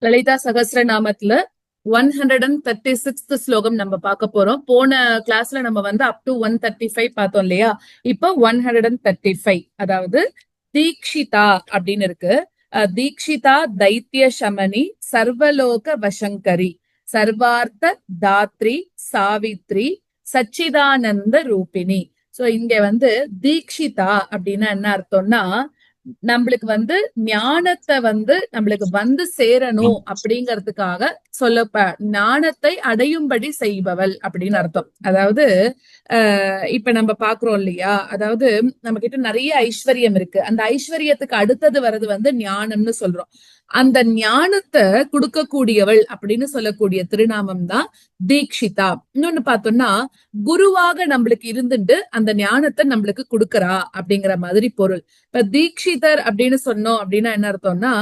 Lalitha சகஸ்ரநாமத்துல 136th ஸ்லோகம் நம்ம பார்க்க போறோம். போன கிளாஸ்ல நம்ம வந்து அப் டு 135 பார்த்தோம் இல்லையா? இப்போ 135, அதாவது தீக்ஷிதா அப்படின்னு இருக்கு. தீக்ஷிதா தைத்திய சமனி சர்வலோக வசங்கரி சர்வார்த்த தாத்ரி சாவித்ரி சச்சிதானந்த ரூபிணி. சோ இங்க வந்து தீக்ஷிதா அப்படின்னா என்ன அர்த்தம்னா, நம்மளுக்கு வந்து ஞானத்தை வந்து நம்மளுக்கு வந்து சேரணும் அப்படிங்கிறதுக்காக ஞானத்தை அடையும்படி செய்பவள் அப்படின்னு அர்த்தம். அதாவது இப்ப நம்ம பாக்குறோம் இல்லையா, அதாவது நம்ம கிட்ட நிறைய ஐஸ்வர்யம் இருக்கு. அந்த ஐஸ்வர்யத்துக்கு அடுத்தது வர்றது வந்து ஞானம்னு சொல்றோம். அந்த ஞானத்தை கொடுக்கக்கூடியவள் அப்படின்னு சொல்லக்கூடிய திருநாமம் தான் தீக்ஷிதா. இன்னொன்னு பார்த்தோம்னா, குருவாக நம்மளுக்கு இருந்துட்டு அந்த ஞானத்தை நம்மளுக்கு கொடுக்கறா அப்படிங்கிற மாதிரி பொருள். இப்ப தீக்ஷிதர் அப்படின்னு சொன்னோம் அப்படின்னா என்ன அர்த்தம்னா,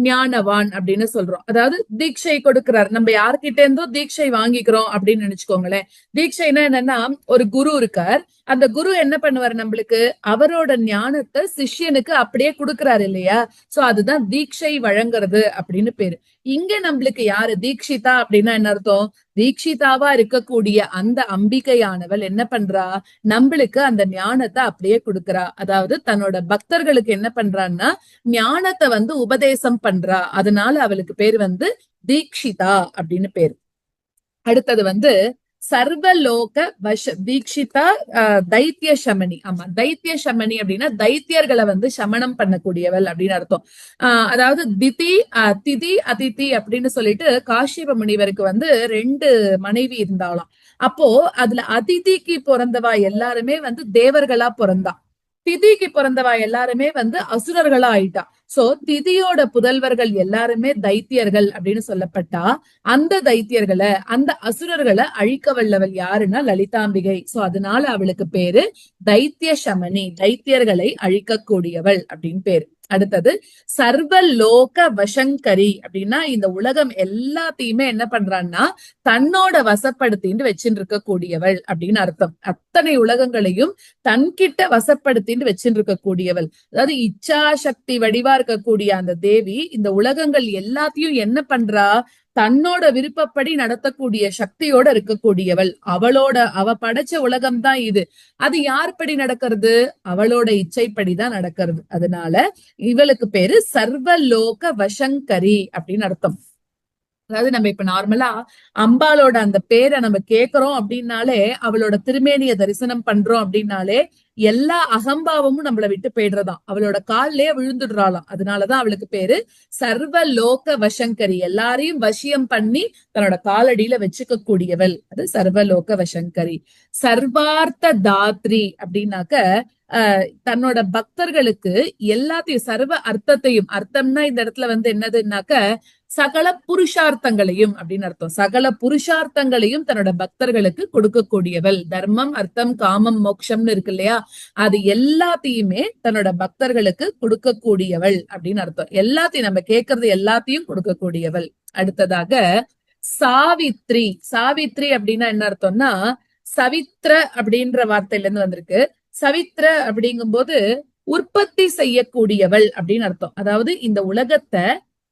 ஞானவான் அப்படின்னு சொல்றோம். அதாவது தீட்சை கொடுக்கிறார். நம்ம யார்கிட்ட இருந்தோ தீட்சை வாங்கிக்கிறோம் அப்படின்னு நினைச்சுக்கோங்களேன். தீட்சைனா என்னன்னா, ஒரு குரு இருக்கார். அந்த குரு என்ன பண்ணுவார், நம்மளுக்கு அவரோட ஞானத்தை சிஷ்யனுக்கு அப்படியே கொடுக்கிறாரு இல்லையா? சோ அதுதான் தீட்சை வழங்குறது அப்படின்னு பேரு. இங்க நம்மளுக்கு யாரு தீக்ஷிதா அப்படின்னா என்ன அர்த்தம்? தீக்ஷிதாவா இருக்கக்கூடிய அந்த அம்பிகையானவள் என்ன பண்றா, நம்மளுக்கு அந்த ஞானத்தை அப்படியே கொடுக்கறா. அதாவது தன்னோட பக்தர்களுக்கு என்ன பண்றான்னா, ஞானத்தை வந்து உபதேசம் பண்றா. அதனால அவளுக்கு பேர் வந்து தீக்ஷிதா அப்படின்னு பேரு. அடுத்தது வந்து சர்வலோக தீக்ஷிதா தைத்திய சமணி. ஆமா, தைத்திய சமணி அப்படின்னா தைத்தியர்களை வந்து சமணம் பண்ணக்கூடியவள் அப்படின்னு அர்த்தம். அதாவது திதி அதிதி அப்படின்னு சொல்லிட்டு காஷ்யப முனிவருக்கு வந்து 2 மனைவி இருந்தாலாம். அப்போ அதுல அதிதிக்கு பிறந்தவா எல்லாருமே வந்து தேவர்களா பிறந்தா. திதிக்கு பிறந்தவா எல்லாருமே வந்து அசுரர்களா ஆயிட்டா. சோ திதியோட புதல்வர்கள் எல்லாருமே தைத்தியர்கள் அப்படின்னு சொல்லப்பட்டா, அந்த தைத்தியர்களை, அந்த அசுரர்களை அழிக்க வல்லவள் யாருன்னா லலிதாம்பிகை. சோ அதனால அவளுக்கு பேரு தைத்திய சமணி, தைத்தியர்களை அழிக்கக்கூடியவள் அப்படின்னு பேரு. அடுத்தது சர்வலோக வசங்கரி அப்படின்னா, இந்த உலகம் எல்லாத்தையுமே என்ன பண்றான்னா தன்னோட வசப்படுத்தின்னு வச்சுட்டு இருக்கக்கூடியவள் அப்படின்னு அர்த்தம். அத்தனை உலகங்களையும் தன்கிட்ட வசப்படுத்தின்னு வச்சுட்டு இருக்கக்கூடியவள். அதாவது இச்சா சக்தி வடிவா இருக்கக்கூடிய அந்த தேவி இந்த உலகங்கள் எல்லாத்தையும் என்ன பண்றா, தன்னோட விருப்பப்படி நடத்தக்கூடிய சக்தியோட இருக்கக்கூடியவள். அவ படைச்ச உலகம் தான் இது. அது யார் படி நடக்கிறது? அவளோட இச்சைப்படிதான் நடக்கிறது. அதனால இவளுக்கு பேரு சர்வலோக வசங்கரி அப்படின்னு அர்த்தம். அதாவது நம்ம இப்ப நார்மலா அம்பாலோட அந்த பேரை நம்ம கேக்குறோம் அப்படின்னாலே, அவளோட திருமேனிய தரிசனம் பண்றோம் அப்படின்னாலே எல்லா அகம்பாவமும் நம்மளை விட்டு போயிடுறதாம். அவளோட கால்லயே விழுந்துடுறாளாம். அதனாலதான் அவளுக்கு பேரு சர்வலோக வசங்கரி. எல்லாரையும் வசியம் பண்ணி தன்னோட காலடியில வச்சுக்க கூடியவள். அது சர்வலோக வசங்கரி. சர்வார்த்த தாத்ரி அப்படின்னாக்க தன்னோட பக்தர்களுக்கு எல்லாத்தையும் சர்வ அர்த்தத்தையும், அர்த்தம்னா இந்த இடத்துல வந்து என்னதுன்னாக்க சகல புருஷார்த்தங்களையும் அப்படின்னு அர்த்தம். சகல புருஷார்த்தங்களையும் தன்னோட பக்தர்களுக்கு கொடுக்கக்கூடியவள். தர்மம் அர்த்தம் காமம் மோட்சம்னு இருக்கு இல்லையா, அது எல்லாத்தையுமே தன்னோட பக்தர்களுக்கு கொடுக்கக்கூடியவள் அப்படின்னு அர்த்தம். எல்லாத்தையும் நம்ம கேட்கறது எல்லாத்தையும் கொடுக்கக்கூடியவள். அடுத்ததாக சாவித்ரி. சாவித்ரி அப்படின்னா என்ன அர்த்தம்னா, சவித்ர அப்படின்ற வார்த்தையில இருந்து வந்திருக்கு. சவித்ர அப்படிங்கும் போது உற்பத்தி செய்யக்கூடியவள் அப்படின்னு அர்த்தம். அதாவது இந்த உலகத்தை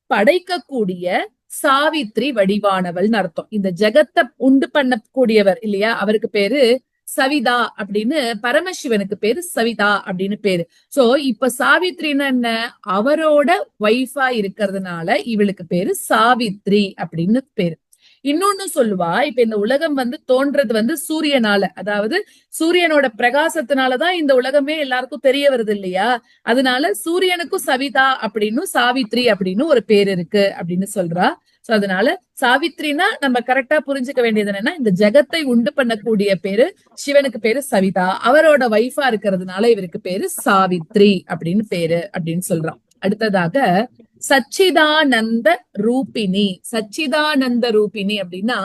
படைக்கக்கூடிய சாவித்ரி வடிவானவள்னு அர்த்தம். இந்த ஜெகத்தை உண்டு பண்ணக்கூடியவர் இல்லையா, அவருக்கு பேரு சவிதா அப்படின்னு, பரமசிவனுக்கு பேரு சவிதா அப்படின்னு பேரு. சோ இப்ப சாவித்ரின்னா என்ன, அவரோட வைஃபா இருக்கிறதுனால இவளுக்கு பேரு சாவித்ரி அப்படின்னு பேரு. இன்னொன்னு சொல்லுவா, இப்ப இந்த உலகம் வந்து தோன்றது வந்து சூரியனால, அதாவது சூரியனோட பிரகாசத்தினாலதான் இந்த உலகமே எல்லாருக்கும் தெரிய வருது இல்லையா. அதனால சூரியனுக்கும் சவிதா அப்படின்னு சாவித்ரி அப்படின்னு ஒரு பேர் இருக்கு அப்படின்னு சொல்றா. சோ அதனால சாவித்ரினா நம்ம கரெக்டா புரிஞ்சுக்க வேண்டியது என்னன்னா, இந்த ஜெகத்தை உண்டு பண்ணக்கூடிய பேரு சிவனுக்கு பேரு சவிதா, அவரோட வைஃபா இருக்கிறதுனால இவருக்கு பேரு சாவித்ரி அப்படின்னு பேரு அப்படின்னு சொல்றான். அடுத்ததாக சச்சிதானந்த ரூபிணி. சச்சிதானந்த ரூபிணி அப்படின்னா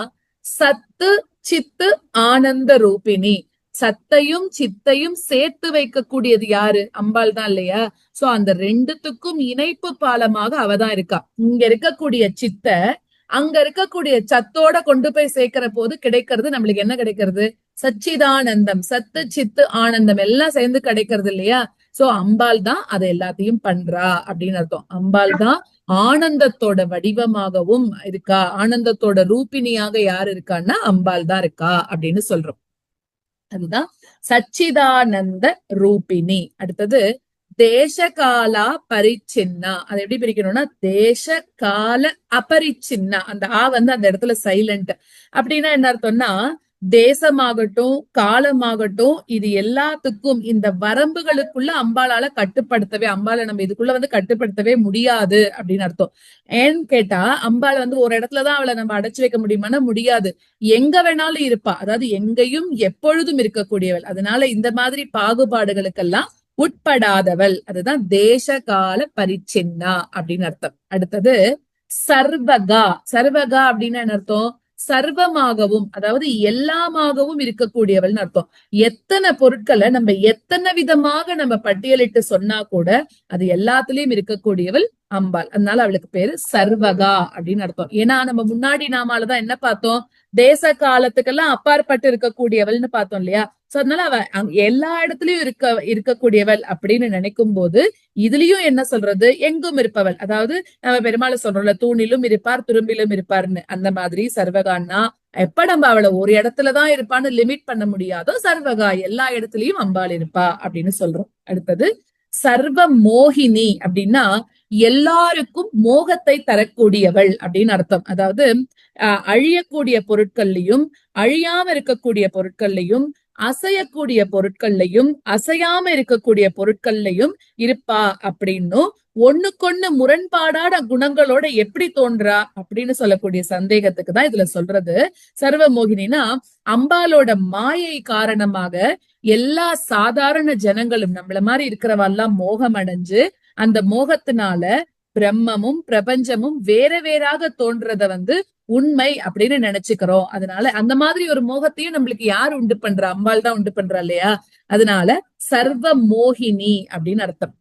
சத்து சித்து ஆனந்த ரூபிணி. சத்தையும் சித்தையும் சேர்த்து வைக்கக்கூடியது யாரு? அம்பாள் தான் இல்லையா. சோ அந்த ரெண்டுத்துக்கும் இணைப்பு பாலமாக அவதான் இருக்கா. இங்க இருக்கக்கூடிய சித்த அங்க இருக்கக்கூடிய சத்தோட கொண்டு போய் சேர்க்கிற போது கிடைக்கிறது நம்மளுக்கு என்ன கிடைக்கிறது? சச்சிதானந்தம். சத்து சித்து ஆனந்தம் எல்லாம் சேர்ந்து கிடைக்கிறது இல்லையா. சோ அம்பாள் தான் அதை எல்லாத்தையும் பண்றா அப்படின்னு அர்த்தம். அம்பாள் தான் ஆனந்தத்தோட வடிவமாகவும் இருக்கா, ஆனந்தத்தோட ரூபிணியாக யார் இருக்கான்னா அம்பாள் தான் இருக்கா அப்படின்னு சொல்றோம். அதுதான் சச்சிதானந்த ரூபிணி. அடுத்தது தேசகாலா பரிச்சின்னா. அதை எப்படி பிரிக்கணும்னா தேச கால அபரிச்சின்னா. அந்த ஆ வந்து அந்த இடத்துல சைலண்ட். அப்படின்னா என்ன அர்த்தம்னா தேசமாகட்டும் காலமாகட்டும் இது எல்லாத்துக்கும் இந்த வரம்புகளுக்குள்ள அம்பாளால கட்டுப்படுத்தவே, அம்பாளை நம்ம இதுக்குள்ள வந்து கட்டுப்படுத்தவே முடியாது அப்படின்னு அர்த்தம். ஏன்னு கேட்டா அம்பாளை வந்து ஒரு இடத்துலதான் அவளை நம்ம அடைச்சு வைக்க முடியுமானா முடியாது. எங்க வேணாலும் இருப்பா, அதாவது எங்கேயும் எப்பொழுதும் இருக்கக்கூடியவள். அதனால இந்த மாதிரி பாகுபாடுகளுக்கெல்லாம் உட்படாதவள். அதுதான் தேச கால பரிச்சின்னா அப்படின்னு அர்த்தம். அடுத்தது சர்வகா. சர்வகா அப்படின்னு என்ன அர்த்தம்? சர்வமாகவும், அதாவது எல்லாமாகவும் இருக்கக்கூடியவள்னு அர்த்தம். எத்தனை பொருட்களை நம்ம எத்தனை விதமாக நம்ம பட்டியலிட்டு சொன்னா கூட அது எல்லாத்துலயும் இருக்கக்கூடியவள் அம்பாள். அதனால அவளுக்கு பேரு சர்வகா அப்படின்னு அர்த்தம். ஏன்னா நம்ம முன்னாடி நாமாலதான் என்ன பார்த்தோம்? தேச காலத்துக்கெல்லாம் அப்பாற்பட்டு இருக்கக்கூடியவள்னு பார்த்தோம் இல்லையா? சோ அதனால அவ எல்லா இடத்துலயும் இருக்கக்கூடியவள் அப்படின்னு நினைக்கும் போது இதுலயும் என்ன சொல்றது? எங்கும் இருப்பவள். அதாவது நம்ம பெருமாளை சொல்றோம்ல, தூணிலும் இருப்பார் துரும்பிலும் இருப்பார்னு. அந்த மாதிரி சர்வகான்னா எப்ப நம்ம அவளை ஒரு இடத்துலதான் இருப்பான்னு லிமிட் பண்ண முடியாதோ சர்வகா எல்லா இடத்துலயும் அம்பாள் இருப்பா அப்படின்னு சொல்றோம். அடுத்தது சர்வ மோகினி அப்படின்னா எல்லாருக்கும் மோகத்தை தரக்கூடியவள் அப்படின்னு அர்த்தம். அதாவது அழியக்கூடிய பொருட்கள்லையும் அழியாம இருக்கக்கூடிய பொருட்கள்லையும் அசையக்கூடிய பொருட்கள்லையும் அசையாம இருக்கக்கூடிய பொருட்கள்லையும் இருப்பா அப்படின்னும், ஒண்ணுக்கொண்ணு முரண்பாடான குணங்களோட எப்படி தோன்றா அப்படின்னு சொல்லக்கூடிய சந்தேகத்துக்கு தான் இதுல சொல்றது. சர்வமோகினினா அம்பாலோட மாயை காரணமாக எல்லா சாதாரண ஜனங்களும் நம்மள மாதிரி இருக்கிறவெல்லாம் மோகம் அடைஞ்சு அந்த மோகத்தினால பிரம்மமும் பிரபஞ்சமும் வேற வேறாக தோன்றத வந்து உண்மை அப்படின்னு நினைச்சுக்கிறோம். அதனால அந்த மாதிரி ஒரு மோகத்தையும் நம்மளுக்கு யார் உண்டு பண்றா? அம்பாள் தான் உண்டு பண்றா இல்லையா? அதனால சர்வ மோகினி அப்படின்னு அர்த்தம்.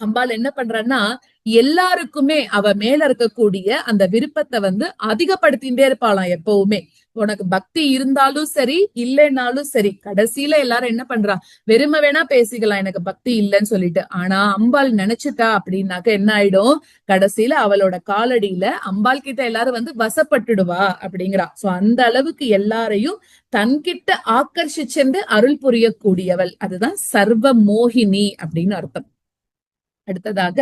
அம்பாள் என்ன பண்றான்னா எல்லாருக்குமே அவ மேல இருக்கக்கூடிய அந்த விருப்பத்தை வந்து அதிகப்படுத்திட்டே இருப்பாளாம் எப்பவுமே. உனக்கு பக்தி இருந்தாலும் சரி இல்லைன்னாலும் சரி, கடைசியில எல்லாரும் என்ன பண்றா? வெறுமை வேணா பேசிக்கலாம் எனக்கு பக்தி இல்லைன்னு சொல்லிட்டு. ஆனா அம்பாள் நினைச்சுட்டா அப்படின்னாக்க என்ன ஆயிடும்? கடைசியில அவளோட காலடியில அம்பாள் கிட்ட எல்லாரும் வந்து வசப்பட்டுடுவா அப்படிங்கிறா. சோ அந்த அளவுக்கு எல்லாரையும் தன்கிட்ட ஆக்கர்ஷிச்சென்று அருள் புரியக்கூடியவள். அதுதான் சர்வ மோகினி அப்படின்னு அர்த்தம். அடுத்ததாக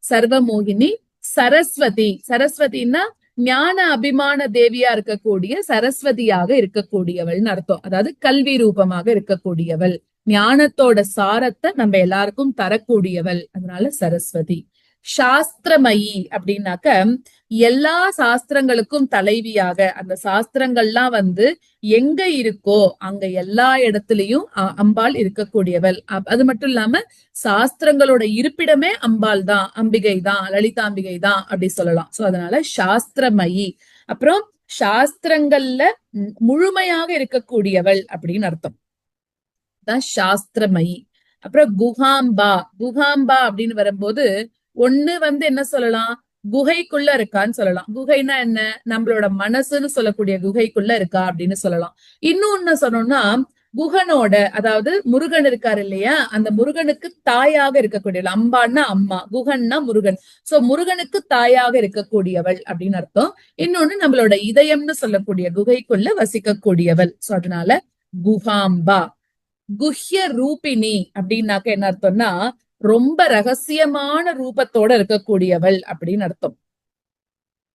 சர்வமோகினி சரஸ்வதி. சரஸ்வதினா ஞான அபிமான தேவியா இருக்கக்கூடிய சரஸ்வதியாக இருக்கக்கூடியவள்னு அர்த்தம். அதாவது கல்வி ரூபமாக இருக்கக்கூடியவள், ஞானத்தோட சாரத்தை நம்ம எல்லாருக்கும் தரக்கூடியவள். அதனால சரஸ்வதி. சாஸ்திரமயி அப்படின்னாக்க எல்லா சாஸ்திரங்களுக்கும் தலைவியாக, அந்த சாஸ்திரங்கள்லாம் வந்து எங்க இருக்கோ அங்க எல்லா இடத்துலயும் அம்பாள் இருக்கக்கூடியவள். அது மட்டும் இல்லாம சாஸ்திரங்களோட இருப்பிடமே அம்பாள் தான், அம்பிகை தான், லலிதாம்பிகை தான் அப்படி சொல்லலாம். சோ அதனால சாஸ்திரமயி. அப்புறம் சாஸ்திரங்கள்ல முழுமையாக இருக்கக்கூடியவள் அப்படின்னு அர்த்தம் தான் சாஸ்திரமயி. அப்புறம் குஹாம்பா. குஹாம்பா அப்படின்னு வரும்போது ஒண்ணு வந்து என்ன சொல்லலாம்? குகைக்குள்ள இருக்கான்னு சொல்லலாம். குகைனா என்ன? நம்மளோட மனசுன்னு சொல்லக்கூடிய குகைக்குள்ள இருக்கா அப்படின்னு சொல்லலாம். இன்னொன்னு சொன்னோம்னா குகனோட, அதாவது முருகன் இருக்காரு இல்லையா, அந்த முருகனுக்கு தாயாக இருக்கக்கூடியவள். அம்பான்னா அம்மா, குகன்னா முருகன். சோ முருகனுக்கு தாயாக இருக்கக்கூடியவள் அப்படின்னு அர்த்தம். இன்னொன்னு நம்மளோட இதயம்னு சொல்லக்கூடிய குகைக்குள்ள வசிக்கக்கூடியவள். சோ அதனால குஹாம்பா. குஹ்ய ரூபிணி அப்படின்னாக்க என்ன அர்த்தம்னா ரொம்ப ரகசியமான ரூபத்தோட இருக்கக்கூடியவள் அப்படின்னு அர்த்தம்.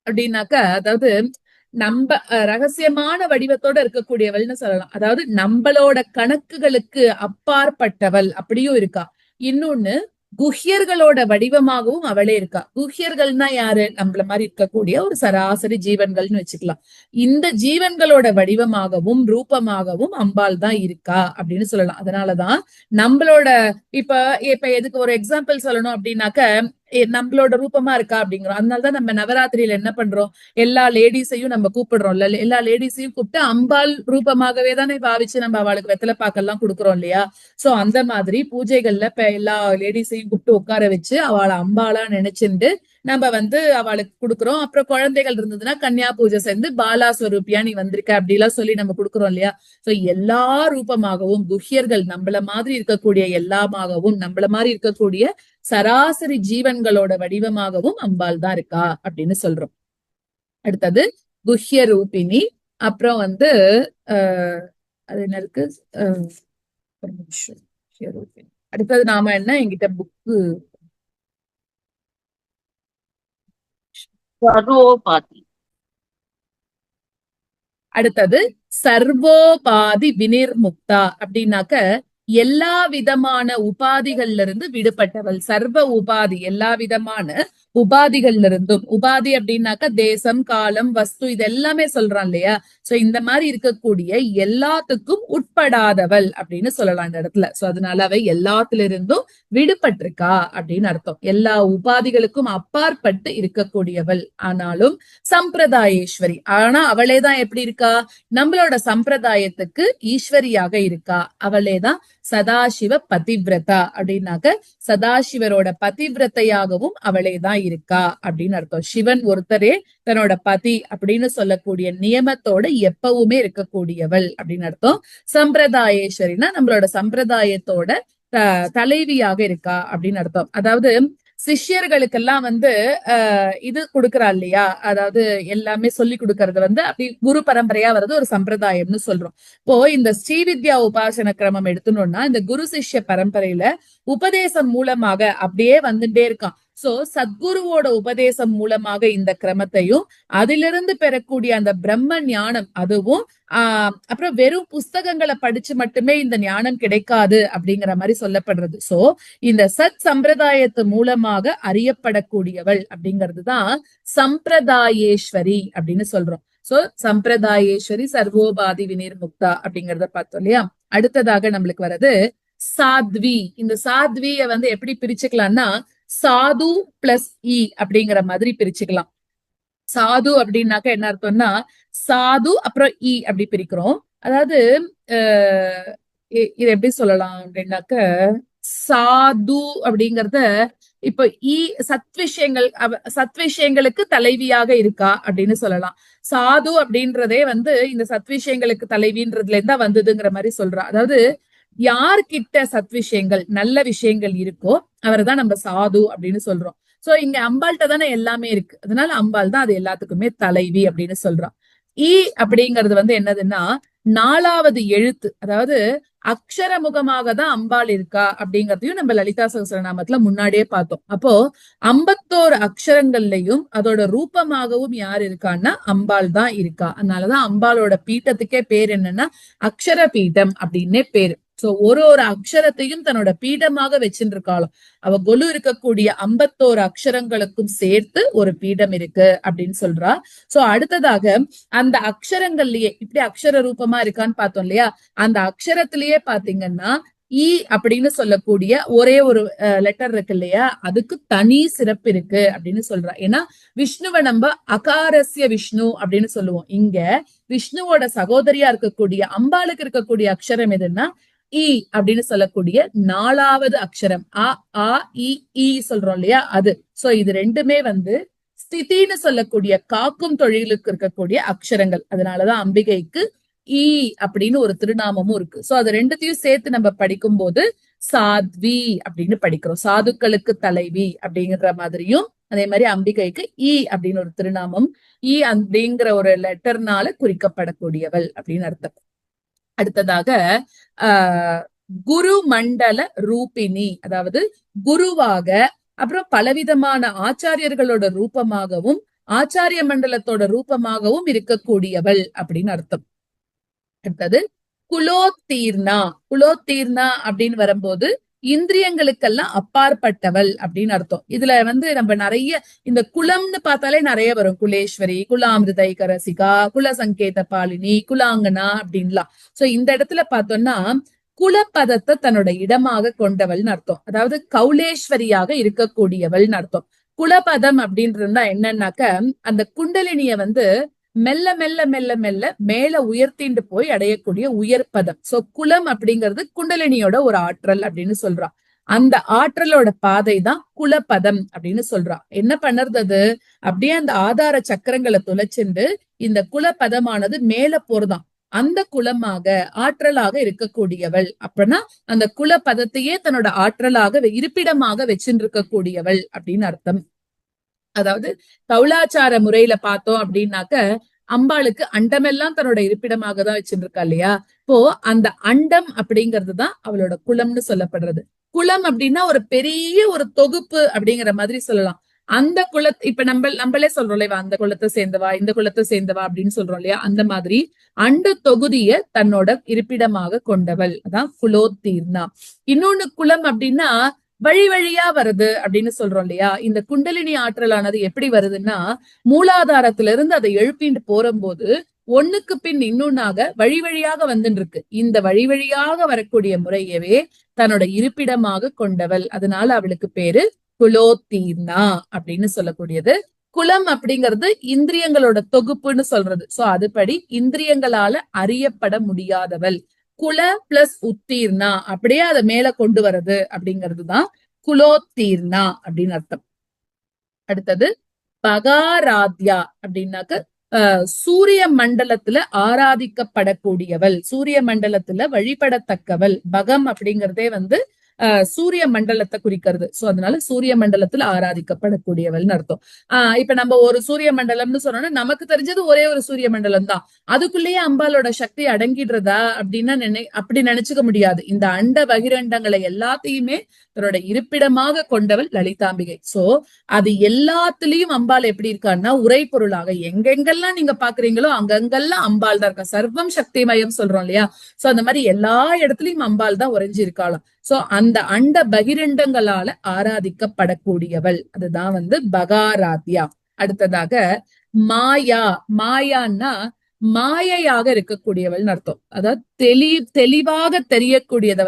அப்படின்னாக்க அதாவது நம்ம ரகசியமான வடிவத்தோட இருக்கக்கூடியவள்னு சொல்லலாம். அதாவது நம்மளோட கணக்குகளுக்கு அப்பாற்பட்டவள் அப்படியும் இருக்கா. இன்னொன்னு குஹ்யர்களோட வடிவமாகவும் அவளே இருக்கா. குஹ்யர்கள்னா யாரு? நம்மள மாதிரி இருக்கக்கூடிய ஒரு சராசரி ஜீவன்கள்னு வச்சுக்கலாம். இந்த ஜீவன்களோட வடிவமாகவும் ரூபமாகவும் அம்பாள் தான் இருக்கா அப்படின்னு சொல்லலாம். அதனாலதான் நம்மளோட இப்ப இப்ப எதுக்கு ஒரு எக்ஸாம்பிள் சொல்லணும் அப்படின்னாக்க நம்மளோட ரூபமா இருக்கா அப்படிங்கிறோம். அதனாலதான் நம்ம நவராத்திரியில என்ன பண்றோம்? எல்லா லேடிஸையும் நம்ம கூப்பிடுறோம்ல, எல்லா லேடிஸையும் கூப்பிட்டு அம்பாள் ரூபமாகவே தானே பாவிச்சு நம்ம அவளுக்கு வெத்தலை பாக்கெல்லாம் கொடுக்குறோம் இல்லையா? சோ அந்த மாதிரி பூஜைகள்ல இப்ப எல்லா லேடிஸையும் கூப்பிட்டு உட்கார வச்சு அவளை அம்பாளா நினைச்சுட்டு நம்ம வந்து அவளுக்கு கொடுக்குறோம். அப்புறம் குழந்தைகள் இருந்ததுன்னா கன்னியா பூஜை சேர்ந்து பாலா ஸ்வரூபியா நீ வந்திருக்க அப்படி எல்லாம் சொல்லி நம்ம கொடுக்குறோம் இல்லையா? சோ எல்லா ரூபமாகவும் குஹ்யர்கள் நம்மள மாதிரி இருக்கக்கூடிய எல்லாமாகவும் நம்மள மாதிரி இருக்கக்கூடிய சராசரி ஜீவன்களோட வடிவமாகவும் அம்பாள் தான் இருக்கா அப்படின்னு சொல்றோம். அடுத்தது குஹ்ய ரூபிணி. அப்புறம் வந்து அது என்ன இருக்கு, ஒரு நிமிஷம். குஹ்ய ரூபிணி. அடுத்தது நாம என்ன, என்கிட்ட புக்கு சர்வோபாதி. அடுத்தது சர்வோபாதி வினிர்முக்தா அப்படின்னாக்க எல்லா விதமான உபாதிகள்ல இருந்து விடுபட்டவள். சர்வ உபாதி, எல்லா விதமான உபாதிகள்ல இருந்தும். உபாதி அப்படின்னாக்க தேசம், காலம், வஸ்து இது எல்லாமே சொல்றான் இல்லையா. சோ இந்த மாதிரி இருக்கக்கூடிய எல்லாத்துக்கும் உட்படாதவள் அப்படின்னு சொல்லலாம் இந்த இடத்துல. சோ அதனால அவ எல்லாத்துல இருந்தும் விடுபட்டிருக்கா அப்படின்னு அர்த்தம். எல்லா உபாதிகளுக்கும் அப்பாற்பட்டு இருக்கக்கூடியவள். ஆனாலும் சம்பிரதாயேஸ்வரி. ஆனா அவளேதான் எப்படி இருக்கா, நம்மளோட சம்பிரதாயத்துக்கு ஈஸ்வரியாக இருக்கா. அவளேதான் சதாசிவ பதிவிரதா அப்படின்னாக்க சதாசிவரோட பதிவிரத்தையாகவும் அவளேதான் இருக்கா அப்படின்னு அர்த்தம். சிவன் ஒருத்தரே தன்னோட பதி அப்படின்னு சொல்லக்கூடிய நியமத்தோட எப்பவுமே இருக்கக்கூடியவள் அப்படின்னு அர்த்தம். சம்பிரதாயேஸ்வரினா நம்மளோட சம்பிரதாயத்தோட தலைவியாக இருக்கா அப்படின்னு அர்த்தம். அதாவது சிஷ்யர்களுக்கெல்லாம் வந்து இது கொடுக்கறா இல்லையா, அதாவது எல்லாமே சொல்லி கொடுக்கறது வந்து அப்படி குரு பரம்பரையா வர்றது ஒரு சம்பிரதாயம்னு சொல்றோம். இப்போ இந்த ஸ்ரீவித்யா உபாசன கிரமம் எடுத்துனோம்னா இந்த குரு சிஷ்ய பரம்பரையில உபதேசம் மூலமாக அப்படியே வந்துட்டே இருக்கான். சோ சத்குருவோட உபதேசம் மூலமாக இந்த கிரமத்தையும், அதிலிருந்து பெறக்கூடிய அந்த பிரம்ம ஞானம் அதுவும், அப்புறம் வெறும் புஸ்தகங்களை படிச்சு மட்டுமே இந்த ஞானம் கிடைக்காது அப்படிங்கிற மாதிரி சொல்லப்படுறது. சோ இந்த சத் சம்பிரதாயத்து மூலமாக அறியப்படக்கூடியவள் அப்படிங்கிறதுதான் சம்பிரதாயேஸ்வரி அப்படின்னு சொல்றோம். சோ சம்பிரதாயேஸ்வரி சர்வோபாதி வினிர்முக்தா அப்படிங்கறத பார்த்தோம் இல்லையா. அடுத்ததாக நம்மளுக்கு வர்றது சாத்வி. இந்த சாத்விய வந்து எப்படி பிரிச்சுக்கலாம்னா சாது பிளஸ் இ அப்படிங்கிற மாதிரி பிரிச்சுக்கலாம். சாது அப்படின்னாக்க என்ன அர்த்தம்னா சாது அப்புறம் இ அப்படி பிரிக்கிறோம். அதாவது இது எப்படி சொல்லலாம் அப்படின்னாக்க சாது அப்படிங்கறத இப்ப சத் விஷயங்கள், சத் விஷயங்களுக்கு தலைவியாக இருக்கா அப்படின்னு சொல்லலாம். சாது அப்படின்றதே வந்து இந்த சத் விஷயங்களுக்கு தலைவின்றதுல இருந்தா வந்ததுங்கிற மாதிரி சொல்றா. அதாவது யார்கிட்ட சத் விஷயங்கள் நல்ல விஷயங்கள் இருக்கோ அவர்தான் நம்ம சாது அப்படின்னு சொல்றோம். சோ இங்க அம்பாள்கிட்ட தானே எல்லாமே இருக்கு, அதனால அம்பாள் தான் அது எல்லாத்துக்குமே தலைவி அப்படின்னு சொல்றான். அப்படிங்கிறது வந்து என்னதுன்னா 4வது எழுத்து, அதாவது அக்ஷர முகமாக தான் அம்பாள் இருக்கா அப்படிங்கறதையும் நம்ம லலிதா சகஸ்ரநாமத்துல முன்னாடியே பார்த்தோம். அப்போ 51 அக்ஷரங்கள்லயும் அதோட ரூபமாகவும் யார் இருக்கான்னா அம்பாள் தான் இருக்கா. அதனாலதான் அம்பாளோட பீட்டத்துக்கே பேர் என்னன்னா அக்ஷர பீடம் அப்படின்னே பேரு. சோ ஒரு அக்ஷரத்தையும் தன்னோட பீடமாக வச்சுட்டு இருக்காளாம். அவ கொலு இருக்கக்கூடிய 51 அக்ஷரங்களுக்கும் சேர்த்து ஒரு பீடம் இருக்கு அப்படின்னு சொல்றா. சோ அடுத்ததாக அந்த அக்ஷரங்கள்லயே இப்படி அக்ஷர ரூபமா இருக்கான்னு பார்த்தோம் இல்லையா, அந்த அக்ஷரத்திலேயே பாத்தீங்கன்னா அப்படின்னு சொல்லக்கூடிய ஒரே ஒரு லெட்டர் இருக்கு இல்லையா, அதுக்கு தனி சிறப்பு இருக்கு அப்படின்னு சொல்றா. ஏன்னா விஷ்ணுவை நம்ம அகாரஸ்ய விஷ்ணு அப்படின்னு சொல்லுவோம். இங்க விஷ்ணுவோட சகோதரியா இருக்கக்கூடிய அம்பாளுக்கு இருக்கக்கூடிய அக்ஷரம் எதுன்னா அப்படின்னு சொல்லக்கூடிய 4வது அக்ஷரம். ஆ இ சொல்றோம் இல்லையா அது. சோ இது ரெண்டுமே வந்து ஸ்திதின்னு சொல்லக்கூடிய காக்கும் தொழிலுக்கு இருக்கக்கூடிய அக்ஷரங்கள். அதனாலதான் அம்பிகைக்கு அப்படின்னு ஒரு திருநாமமும் இருக்கு. சோ அது ரெண்டுத்தையும் சேர்த்து நம்ம படிக்கும் போது சாத்வி அப்படின்னு படிக்கிறோம். சாதுக்களுக்கு தலைவி அப்படிங்கிற மாதிரியும், அதே மாதிரி அம்பிகைக்கு அப்படின்னு ஒரு திருநாமம், அப்படிங்கிற ஒரு லெட்டர்னால குறிக்கப்படக்கூடியவள் அப்படின்னு அர்த்தம். அடுத்ததாக குரு மண்டல ரூபிணி, அதாவது குருவாக அப்புறம் பலவிதமான ஆச்சாரியர்களோட ரூபமாகவும் ஆச்சாரிய மண்டலத்தோட ரூபமாகவும் இருக்கக்கூடியவள் அப்படின்னு அர்த்தம். அடுத்தது குலோத்தீர்ணா. குலோத்தீர்ணா அப்படின்னு வரும்போது இந்திரியங்களுக்கெல்லாம் அப்பாற்பட்டவள் அப்படின்னு அர்த்தம். இதுல வந்து நம்ம நிறைய இந்த குலம்னு பார்த்தாலே நிறைய வரும். குலேஸ்வரி, குலாமிருதை கரசிகா, குல சங்கேத பாலினி, குலாங்கனா அப்படின்லாம். சோ இந்த இடத்துல பார்த்தோம்னா குலப்பதத்தை தன்னோட இடமாக கொண்டவள்னு அர்த்தம். அதாவது கௌலேஸ்வரியாக இருக்கக்கூடியவள்னு அர்த்தம். குலபதம் அப்படின்றதுனா என்னன்னாக்க அந்த குண்டலினிய வந்து மெல்ல மெல்ல மெல்ல மெல்ல மேல உயர்த்திண்டு போய் அடையக்கூடிய உயர்பதம். சோ குலம் அப்படிங்கிறது குண்டலினியோட ஒரு ஆற்றல் அப்படின்னு சொல்றா. அந்த ஆற்றலோட பாதை தான் குலபதம் அப்படின்னு சொல்றா. என்ன பண்ணுறது அது, அப்படியே அந்த ஆதார சக்கரங்களை துளைச்சுண்டு இந்த குலபதமானது மேல போறதாம். அந்த குலமாக ஆற்றலாக இருக்கக்கூடியவள். அப்படின்னா அந்த குல பதத்தையே தன்னோட ஆற்றலாக இருப்பிடமாக வச்சிருக்கக்கூடியவள் அப்படின்னு அர்த்தம். அதாவது கௌலாச்சார முறையில பார்த்தோம் அப்படின்னாக்க அம்பாளுக்கு அண்டமெல்லாம் தன்னோட இருப்பிடமாக தான் வச்சிருக்கா இல்லையா? இப்போ அந்த அண்டம் அப்படிங்கிறது தான் அவளோட குலம்னு சொல்லப்படுறது. குலம் அப்படின்னா ஒரு பெரிய ஒரு தொகுப்பு அப்படிங்கிற மாதிரி சொல்லலாம். அந்த இப்ப நம்மளே சொல்றோம் இல்லையா, அந்த குலத்தை சேர்ந்தவா இந்த குலத்தை சேர்ந்தவா அப்படின்னு சொல்றோம் இல்லையா? அந்த மாதிரி அண்ட தொகுதிய தன்னோட இருப்பிடமாக கொண்டவள் அதான் குலோத்தீர்ணா. இன்னொன்னு குலம் அப்படின்னா வழி வழியா வருது அப்படின்னு சொல்றோம் இல்லையா? இந்த குண்டலினி ஆற்றலானது எப்படி வருதுன்னா மூலாதாரத்துல இருந்து அதை எழுப்பிட்டு போறம்போது ஒண்ணுக்கு பின் இன்னொன்னாக வழி வழியாக வந்துட்டு இருக்கு. இந்த வழி வழியாக வரக்கூடிய முறையவே தன்னோட இருப்பிடமாக கொண்டவள். அதனால அவளுக்கு பேரு குலோத்தீர்ணா அப்படின்னு சொல்லக்கூடியது. குலம் அப்படிங்கிறது இந்திரியங்களோட தொகுப்புன்னு சொல்றது. சோ அதுபடி இந்திரியங்களால அறியப்பட முடியாதவள். குல பிளஸ் உத்தீர்ணா அப்படியே அதை மேல கொண்டு வர்றது அப்படிங்கிறதுதான் குலோத்தீர்ணா அப்படின்னு அர்த்தம். அடுத்தது பகாராத்யா அப்படின்னாக்க சூரிய மண்டலத்துல ஆராதிக்கப்படக்கூடியவள், சூரிய மண்டலத்துல வழிபடத்தக்கவள். பகம் அப்படிங்கறதே சூரிய மண்டலத்தை குறிக்கிறது. சோ அதனால சூரிய மண்டலத்துல ஆராதிக்கப்படக்கூடியவள்னு அர்த்தம். இப்ப நம்ம ஒரு சூரிய மண்டலம்னு சொன்னோம்னா நமக்கு தெரிஞ்சது ஒரே ஒரு சூரிய மண்டலம் தான். அதுக்குள்ளேயே அம்பாலோட சக்தி அடங்கிடுறதா அப்படின்னா அப்படி நினைச்சுக்க முடியாது. இந்த அண்ட பகிரண்டங்களை எல்லாத்தையுமே தன்னோட இருப்பிடமாக கொண்டவள் லலிதாம்பிகை. சோ அது எல்லாத்துலயும் அம்பாள் எப்படி இருக்கான்னா உரை பொருளாக எங்கெங்கெல்லாம் நீங்க பாக்குறீங்களோ அங்கங்கெல்லாம் அம்பாள் தான் இருக்கா. சர்வம் சக்தி மயம் சொல்றோம் இல்லையா? சோ அந்த மாதிரி எல்லா இடத்துலயும் அம்பாள் தான் உறைஞ்சி இருக்காளாம். சோ அந்த அண்ட பகிரண்டங்களால ஆராதிக்கப்படக்கூடியவள். அதுதான் பகாராத்யா. அடுத்ததாக மாயா. மாயான்னா மாயையாக இருக்கக்கூடியவள்னு அர்த்தம். அதாவது தெளிவாக தெரியக்கூடியத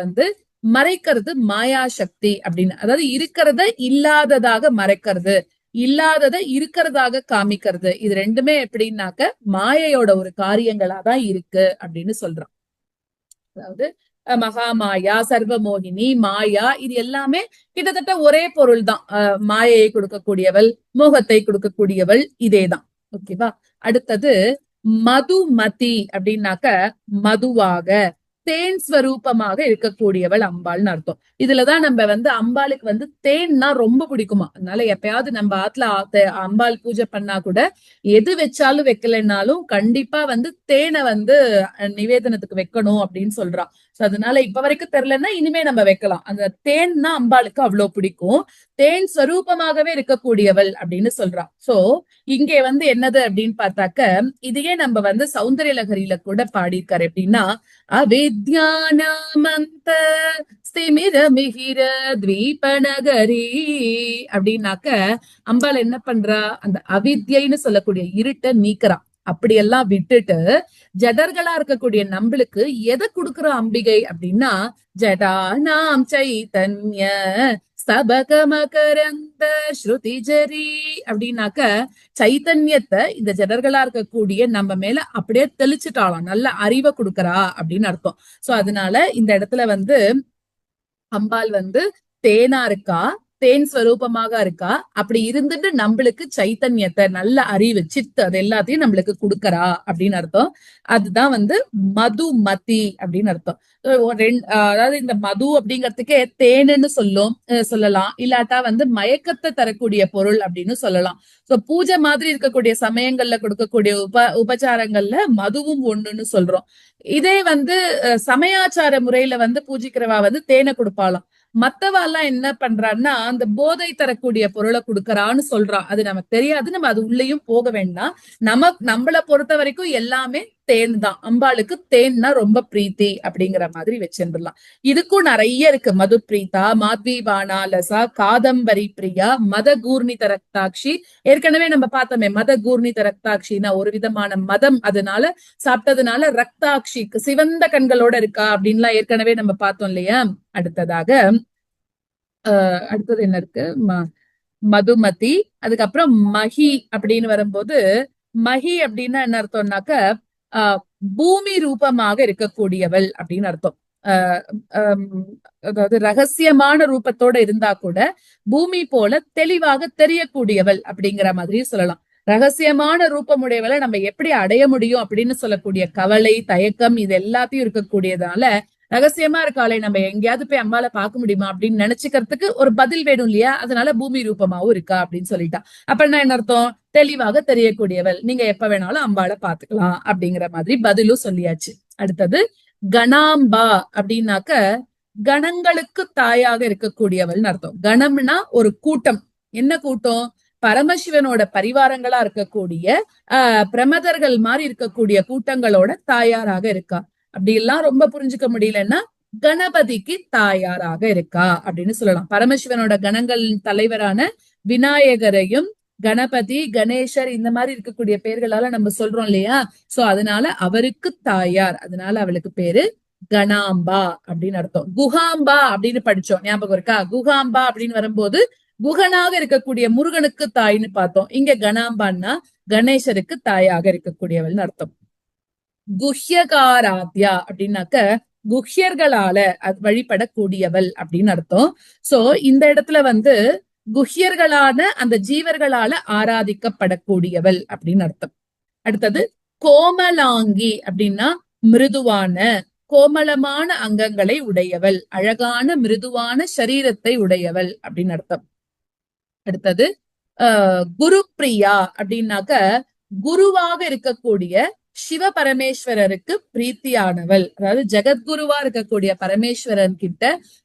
மறைக்கிறது மாயா சக்தி அப்படின்னு. அதாவது இருக்கிறத இல்லாததாக மறைக்கிறது, இல்லாதத இருக்கிறதாக காமிக்கிறது. இது ரெண்டுமே எப்படின்னாக்க மாயையோட ஒரு காரியங்களாதான் இருக்கு அப்படின்னு சொல்றான். அதாவது மகாமாயா, சர்வமோகினி, மாயா இது எல்லாமே கிட்டத்தட்ட ஒரே பொருள் தான். மாயையை கொடுக்கக்கூடியவள், மோகத்தை கொடுக்கக்கூடியவள், இதேதான். ஓகேவா? அடுத்தது மதுமதி அப்படின்னாக்க மதுவாக தேன் ஸ்வரூபமாக இருக்கக்கூடியவள் அம்பாள்னு அர்த்தம். இதுலதான் நம்ம அம்பாளுக்கு தேன்னா ரொம்ப பிடிக்குமா. அதனால எப்பயாவது நம்ம ஆத்துல அம்பாள் பூஜை பண்ணா கூட எது வச்சாலும் வைக்கலைன்னாலும் கண்டிப்பா தேனை நிவேதனத்துக்கு வைக்கணும் அப்படின்னு சொல்றா. சோ அதனால இப்ப வரைக்கும் தெரியலன்னா இனிமே நம்ம வைக்கலாம். அந்த தேன்னா அம்பாளுக்கு அவ்வளவு பிடிக்கும். தேன் ஸ்வரூபமாகவே இருக்கக்கூடியவள் அப்படின்னு சொல்றா. சோ இங்கே என்னது அப்படின்னு பார்த்தாக்க இதையே நம்ம சௌந்தரிய லகரியில கூட பாடியிருக்காரு. எப்படின்னா அவித்யானாமந்த ஸ்திமிர மிகிர தீபநகரி அப்படின்னாக்க அம்பாள் என்ன பண்றா, அந்த அவித்யைன்னு சொல்லக்கூடிய இருட்ட நீக்கிறா. அப்படியெல்லாம் விட்டுட்டு ஜடர்களா இருக்கக்கூடிய நம்மளுக்கு எதை கொடுக்குற அம்பிகை அப்படின்னா ஜடானாம் சைதன்ய ஸ்தபகமகரந்த ஸ்ருதிஜரி அப்படின்னாக்க சைத்தன்யத்தை இந்த ஜடர்களா இருக்கக்கூடிய நம்ம மேல அப்படியே தெளிச்சுட்டாலாம், நல்ல அறிவை கொடுக்கறா அப்படின்னு அர்த்தம். சோ அதனால இந்த இடத்துல அம்பாள் தேனா இருக்கா, தேன் ஸ்வரூபமாக இருக்கா. அப்படி இருந்துட்டு நம்மளுக்கு சைத்தன்யத்தை, நல்ல அறிவு, சித்து அது எல்லாத்தையும் நம்மளுக்கு கொடுக்கறா அப்படின்னு அர்த்தம். அதுதான் மதுமதி அப்படின்னு அர்த்தம். அதாவது இந்த மது அப்படிங்கறதுக்கே தேனுன்னு சொல்லலாம். இல்லாட்டா மயக்கத்தை தரக்கூடிய பொருள் அப்படின்னு சொல்லலாம். சோ பூஜை மாதிரி இருக்கக்கூடிய சமயங்கள்ல கொடுக்கக்கூடிய உபச்சாரங்கள்ல மதுவும் ஒண்ணுன்னு சொல்றோம். இதே சமயாச்சார முறையில பூஜிக்கிறவா தேனை கொடுப்பாளாம். மத்தவா எல்லாம் என்ன பண்றான்னா அந்த போதை தரக்கூடிய பொருளை கொடுக்கறான்னு சொல்றா. அது நமக்கு தெரியாது, நம்ம அது உள்ளேயும் போக வேண்டாம். நம்மளை பொறுத்த வரைக்கும் எல்லாமே தேன் தான். அம்பாளுக்கு தேன்னா ரொம்ப பிரீத்தி அப்படிங்கிற மாதிரி வச்சிருந்துடலாம். இதுக்கும் நிறைய இருக்கு. மது பிரீதா, மாத்வீபானா லசா, காதம்பரி பிரியா, மத கூர்ணித ரக்தாட்சி. ஏற்கனவே நம்ம பார்த்தோமே மத கூர்ணித ரக்தாட்சின்னா ஒரு விதமான மதம், அதனால சாப்பிட்டதுனால ரக்தாட்சிக்கு சிவந்த கண்களோட இருக்கா அப்படின்லாம் ஏற்கனவே நம்ம பார்த்தோம் இல்லையா? அடுத்தது என்ன இருக்கு, மதுமதி. அதுக்கப்புறம் மகி அப்படின்னு வரும்போது மகி அப்படின்னா என்ன அர்த்தம்னாக்க பூமி ரூபமாக இருக்கக்கூடியவள் அப்படின்னு அர்த்தம். அதாவது ரகசியமான ரூபத்தோட இருந்தா கூட பூமி போல தெளிவாக தெரியக்கூடியவள் அப்படிங்கிற மாதிரி சொல்லலாம். ரகசியமான ரூபமுடையவளை நம்ம எப்படி அடைய முடியும் அப்படின்னு சொல்லக்கூடிய கவலை, தயக்கம் இது எல்லாத்தையும் இருக்கக்கூடியதால ரகசியமா இருக்காளே நம்ம எங்கேயாவது போய் அம்பாளை பார்க்க முடியுமா அப்படின்னு நினைச்சுக்கிறதுக்கு ஒரு பதில் வேணும் இல்லையா? அதனால பூமி ரூபமாவும் இருக்கா அப்படின்னு சொல்லிட்டா. அப்படின்னா என்ன அர்த்தம்? தெளிவாக தெரியக்கூடியவள், நீங்க எப்ப வேணாலும் அம்பாளை பாத்துக்கலாம் அப்படிங்கிற மாதிரி பதிலும் சொல்லியாச்சு. அடுத்தது கணாம்பா அப்படின்னாக்க கணங்களுக்கு தாயாக இருக்கக்கூடியவள்னு அர்த்தம். கணம்னா ஒரு கூட்டம். என்ன கூட்டம்? பரமசிவனோட பரிவாரங்களா இருக்கக்கூடிய பிரமதர்கள் மாதிரி இருக்கக்கூடிய கூட்டங்களோட தாயாராக இருக்கா. அப்படி எல்லாம் ரொம்ப புரிஞ்சுக்க முடியலன்னா கணபதிக்கு தாயாராக இருக்கா அப்படின்னு சொல்லலாம். பரமசிவனோட கணங்கள் தலைவரான விநாயகரையும் கணபதி, கணேசர் இந்த மாதிரி இருக்கக்கூடிய பெயர்களால நம்ம சொல்றோம் இல்லையா? சோ அதனால அவருக்கு தாயார், அதனால அவளுக்கு பேரு கணாம்பா அப்படின்னு அர்த்தம். குஹாம்பா அப்படின்னு படிச்சோம், ஞாபகம் இருக்கா? குஹாம்பா அப்படின்னு வரும்போது குகனாக இருக்கக்கூடிய முருகனுக்கு தாய்ன்னு பார்த்தோம். இங்க கணாம்பான்னா கணேசருக்கு தாயாக இருக்கக்கூடியவள்னு அர்த்தம். குஹ்யகாராத்யா அப்படின்னாக்க குஹ்யர்களால வழிபடக்கூடியவள் அப்படின்னு அர்த்தம். சோ இந்த இடத்துல வந்து குஹ்யர்களான அந்த ஜீவர்களால ஆராதிக்கப்படக்கூடியவள் அப்படின்னு அர்த்தம். அடுத்தது கோமலாங்கி அப்படின்னா மிருதுவான கோமளமான அங்கங்களை உடையவள், அழகான மிருதுவான சரீரத்தை உடையவள் அப்படின்னு அர்த்தம். அடுத்தது குரு பிரியா அப்படின்னாக்க குருவாக இருக்கக்கூடிய சிவ பரமேஸ்வரருக்கு பிரீத்தியானவள், அதாவது ஜெகத்குருவா இருக்கக்கூடிய பரமேஸ்வரன் கிட்ட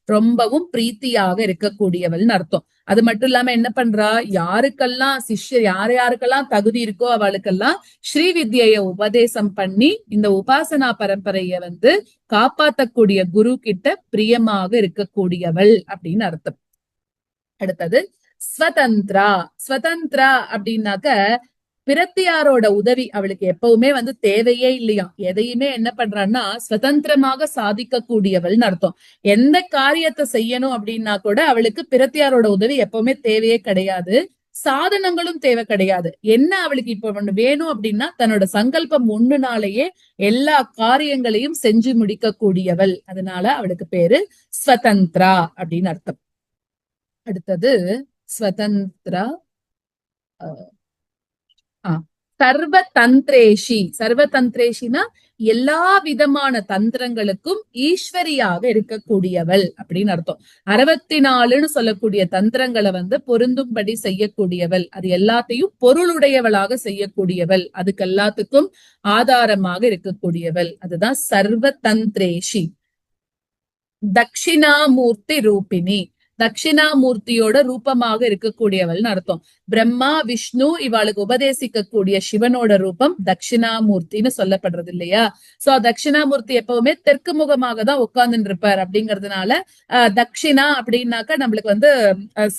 ரொம்பவும் பிரீத்தியாக இருக்கக்கூடியவள்னு அர்த்தம். அது மட்டும் இல்லாம என்ன பண்றா, யாருக்கெல்லாம் சிஷ்யர் யாருக்கெல்லாம் தகுதி இருக்கோ அவளுக்கெல்லாம் ஸ்ரீ வித்யைய உபதேசம் பண்ணி இந்த உபாசனா பரம்பரைய வந்து காப்பாத்தக்கூடிய குரு கிட்ட பிரியமாக இருக்கக்கூடியவள் அப்படின்னு அர்த்தம். அடுத்தது ஸ்வதந்திரா. ஸ்வதந்திரா அப்படின்னாக்க பிரத்தியாரோட உதவி அவளுக்கு எப்பவுமே வந்து தேவையே இல்லையா. எதையுமே என்ன பண்றான்னா சுதந்திரமாக சாதிக்க கூடியவள்னு அர்த்தம். எந்த காரியத்தை செய்யணும் அப்படின்னா கூட அவளுக்கு பிரத்தியாரோட உதவி எப்பவுமே தேவையே கிடையாது. சாதனங்களும் தேவை கிடையாது. என்ன அவளுக்கு இப்ப ஒண்ணு வேணும் அப்படின்னா தன்னோட சங்கல்பம் ஒண்ணுனாலேயே எல்லா காரியங்களையும் செஞ்சு முடிக்க கூடியவள், அதனால அவளுக்கு பேரு ஸ்வதந்திரா அப்படின்னு அர்த்தம். அடுத்தது ஸ்வதந்திரா சர்வதந்திரேஷி. சர்வதந்திரேஷினா எல்லா விதமான தந்திரங்களுக்கும் ஈஸ்வரியாக இருக்கக்கூடியவள் அப்படின்னு அர்த்தம். 64ன்னு சொல்லக்கூடிய தந்திரங்களை வந்து பொருந்தும்படி செய்யக்கூடியவள், அது எல்லாத்தையும் பொருளுடையவளாக செய்யக்கூடியவள், அதுக்கு எல்லாத்துக்கும் ஆதாரமாக இருக்கக்கூடியவள், அதுதான் சர்வதந்திரேஷி. தட்சிணாமூர்த்தி ரூபிணி. தட்சிணாமூர்த்தியோட ரூபமாக இருக்கக்கூடியவள்னு அர்த்தம். பிரம்மா விஷ்ணு இவாளுக்கு உபதேசிக்க கூடிய சிவனோட ரூபம் தட்சிணாமூர்த்தின்னு சொல்லப்படுறது இல்லையா? சோ தட்சிணாமூர்த்தி எப்பவுமே தெற்கு முகமாக தான் உட்கார்ந்துட்டு இருப்பார். அப்படிங்கறதுனால தட்சிணா அப்படின்னாக்க நம்மளுக்கு வந்து